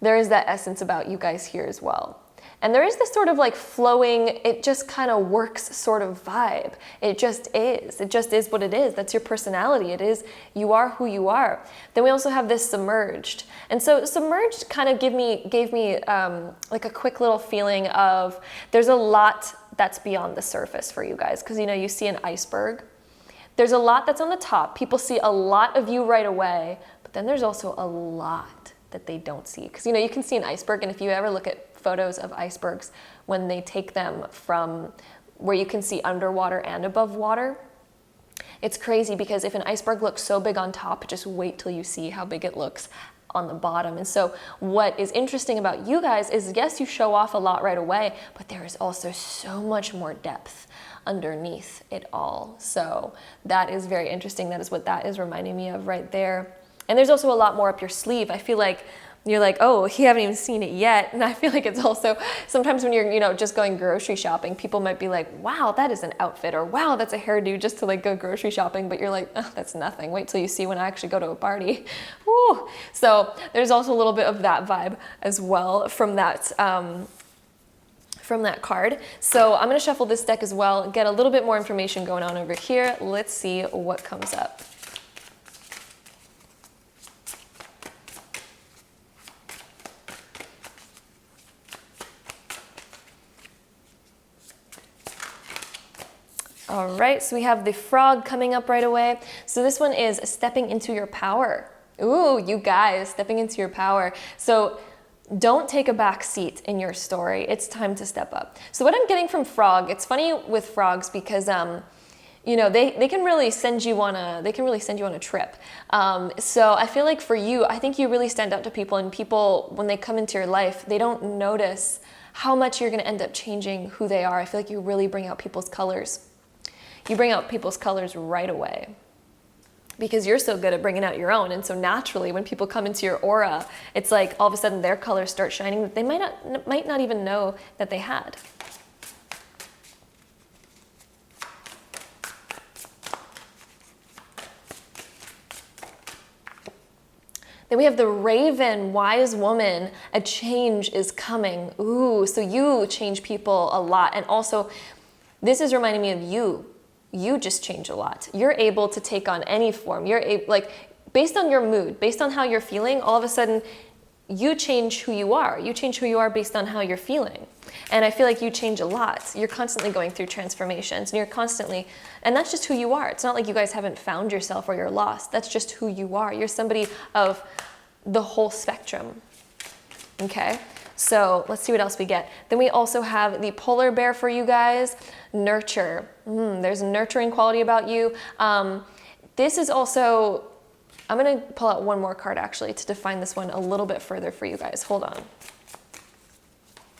Speaker 1: there is that essence about you guys here as well. And there is this sort of like flowing, it just kind of works sort of vibe. It just is. It just is what it is. That's your personality. It is, you are who you are. Then we also have this submerged. And so submerged kind of gave me like a quick little feeling of there's a lot that's beyond the surface for you guys. Because, you know, you see an iceberg. There's a lot that's on the top. People see a lot of you right away. But then there's also a lot that they don't see. Because, you know, you can see an iceberg, and if you ever look at photos of icebergs when they take them from where you can see underwater and above water, it's crazy because if an iceberg looks so big on top, just wait till you see how big it looks on the bottom. And so what is interesting about you guys is, yes, you show off a lot right away, but there is also so much more depth underneath it all. So that is very interesting. That is what that is reminding me of right there. And there's also a lot more up your sleeve. I feel like you're like, oh, you haven't even seen it yet. And I feel like it's also, sometimes when you're, you know, just going grocery shopping, people might be like, wow, that is an outfit, or wow, that's a hairdo just to like go grocery shopping. But you're like, oh, that's nothing. Wait till you see when I actually go to a party. Woo. So there's also a little bit of that vibe as well from that card. So I'm going to shuffle this deck as well, get a little bit more information going on over here. Let's see what comes up. All right, so we have the frog coming up right away. So this one is stepping into your power. Ooh, you guys, stepping into your power. So don't take a back seat in your story. It's time to step up. So what I'm getting from frog, it's funny with frogs because you know, they can really send you on a trip. So I feel like for you, I think you really stand out to people, and people, when they come into your life, they don't notice how much you're going to end up changing who they are. I feel like you really bring out people's colors. You bring out people's colors right away because you're so good at bringing out your own. And so naturally, when people come into your aura, it's like all of a sudden their colors start shining that they might not even know that they had. Then we have the raven, wise woman, a change is coming. Ooh, so you change people a lot. And also, this is reminding me of you. You just change a lot. You're able to take on any form. You're like, based on your mood, based on how you're feeling, all of a sudden you change who you are. You change who you are based on how you're feeling. And I feel like you change a lot. You're constantly going through transformations, and you're constantly, and that's just who you are. It's not like you guys haven't found yourself or you're lost. That's just who you are. You're somebody of the whole spectrum. Okay? So let's see what else we get. Then we also have the polar bear for you guys. Nurture. There's a nurturing quality about you. This is also, I'm going to pull out one more card actually to define this one a little bit further for you guys. Hold on.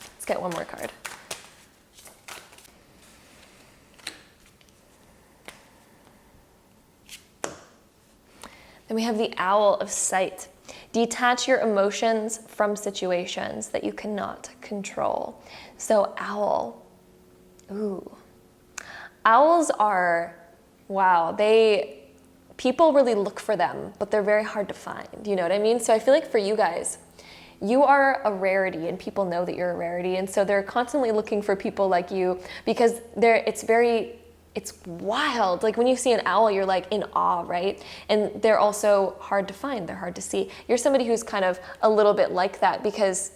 Speaker 1: Let's get one more card. Then we have the owl of sight. Detach your emotions from situations that you cannot control. So owl. Ooh. Owls are, wow, people really look for them, but they're very hard to find. You know what I mean? So I feel like for you guys, you are a rarity, and people know that you're a rarity. And so they're constantly looking for people like you because it's wild. Like when you see an owl, you're like in awe, right? And they're also hard to find. They're hard to see. You're somebody who's kind of a little bit like that because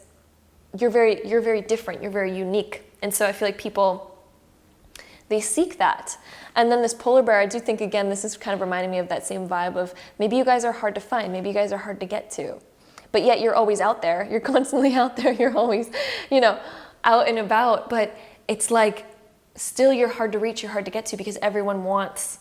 Speaker 1: you're very different. You're very unique. And so I feel like people, they seek that. And then this polar bear, I do think, again, this is kind of reminding me of that same vibe of maybe you guys are hard to find. Maybe you guys are hard to get to. But yet you're always out there. You're constantly out there. You're always, out and about. But it's like, still you're hard to reach, you're hard to get to because everyone wants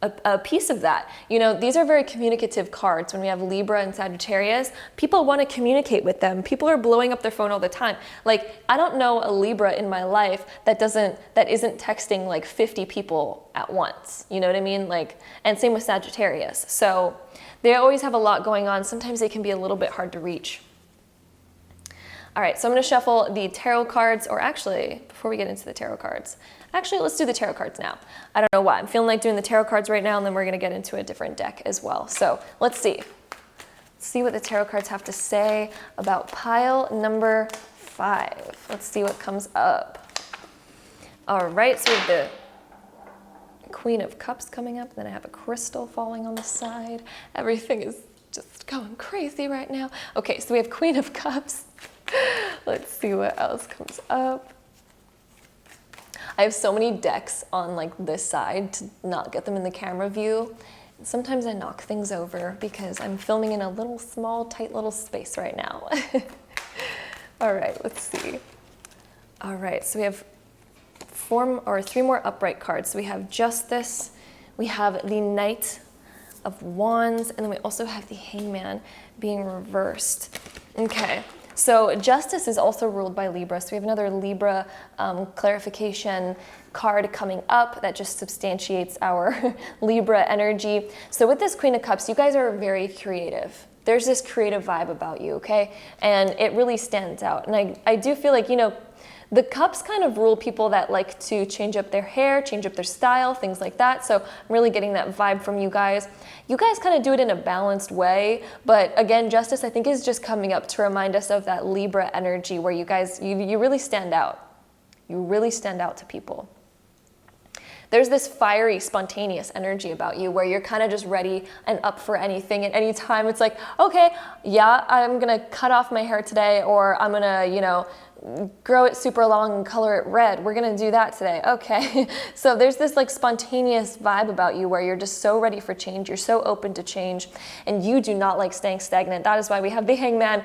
Speaker 1: a piece of that. You know, these are very communicative cards. When we have Libra and Sagittarius, people want to communicate with them. People are blowing up their phone all the time. Like, I don't know a Libra in my life that isn't texting like 50 people at once. You know what I mean? Like, and same with Sagittarius. So they always have a lot going on. Sometimes they can be a little bit hard to reach. All right, so I'm going to shuffle the tarot cards, or actually, before we get into the tarot cards, actually, let's do the tarot cards now. I don't know why. I'm feeling like doing the tarot cards right now, and then we're going to get into a different deck as well. So let's see. Let's see what the tarot cards have to say about pile number 5. Let's see what comes up. All right, so we have the Queen of Cups coming up, and then I have a crystal falling on the side. Everything is just going crazy right now. Okay, so we have Queen of Cups. Let's see what else comes up. I have so many decks on like this side to not get them in the camera view. Sometimes I knock things over because I'm filming in a little small, tight little space right now. All right, let's see. All right, so we have 3 more upright cards. So we have Justice, we have the Knight of Wands, and then we also have the Hangman being reversed. Okay. So Justice is also ruled by Libra. So we have another Libra clarification card coming up that just substantiates our Libra energy. So with this Queen of Cups, you guys are very creative. There's this creative vibe about you, okay? And it really stands out. And I do feel like, you know, the cups kind of rule people that like to change up their hair, change up their style, things like that. So I'm really getting that vibe from you guys. You guys kind of do it in a balanced way. But again, Justice, I think, is just coming up to remind us of that Libra energy where you guys, you really stand out. You really stand out to people. There's this fiery, spontaneous energy about you where you're kind of just ready and up for anything at any time. It's like, okay, yeah, I'm going to cut off my hair today, or I'm going to, you know, grow it super long and color it red. We're going to do that today. Okay. So there's this like spontaneous vibe about you where you're just so ready for change. You're so open to change, and you do not like staying stagnant. That is why we have the Hangman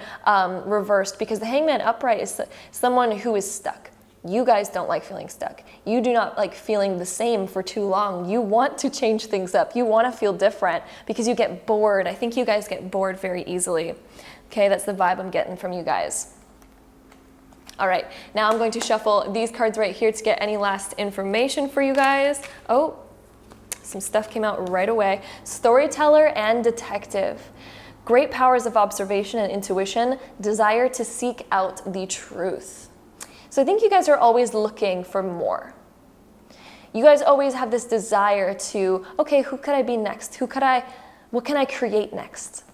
Speaker 1: reversed, because the Hangman upright is someone who is stuck. You guys don't like feeling stuck. You do not like feeling the same for too long. You want to change things up. You want to feel different because you get bored. I think you guys get bored very easily. Okay, that's the vibe I'm getting from you guys. All right, now I'm going to shuffle these cards right here to get any last information for you guys. Oh, some stuff came out right away. Storyteller and detective. Great powers of observation and intuition, desire to seek out the truth. So I think you guys are always looking for more. You guys always have this desire to, okay, who could I be next? What can I create next?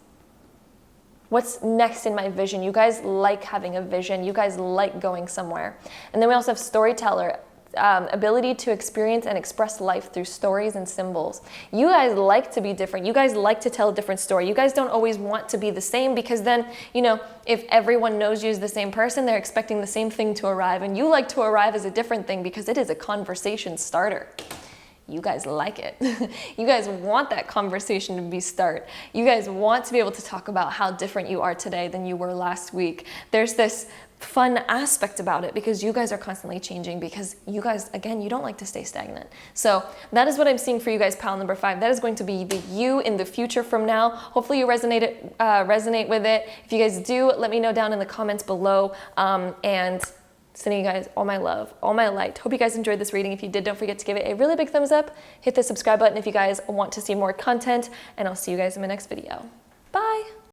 Speaker 1: What's next in my vision? You guys like having a vision. You guys like going somewhere. And then we also have storyteller, ability to experience and express life through stories and symbols. You guys like to be different. You guys like to tell a different story. You guys don't always want to be the same, because then, you know, if everyone knows you as the same person, they're expecting the same thing to arrive. And you like to arrive as a different thing because it is a conversation starter. You guys like it. You guys want that conversation to be start. You guys want to be able to talk about how different you are today than you were last week. There's this fun aspect about it because you guys are constantly changing, because you guys, again, you don't like to stay stagnant. So that is what I'm seeing for you guys, pile number 5. That is going to be the you in the future from now. Hopefully you resonate with it. If you guys do, let me know down in the comments below, and sending you guys all my love, all my light. Hope you guys enjoyed this reading. If you did, don't forget to give it a really big thumbs up. Hit the subscribe button if you guys want to see more content, and I'll see you guys in my next video. Bye.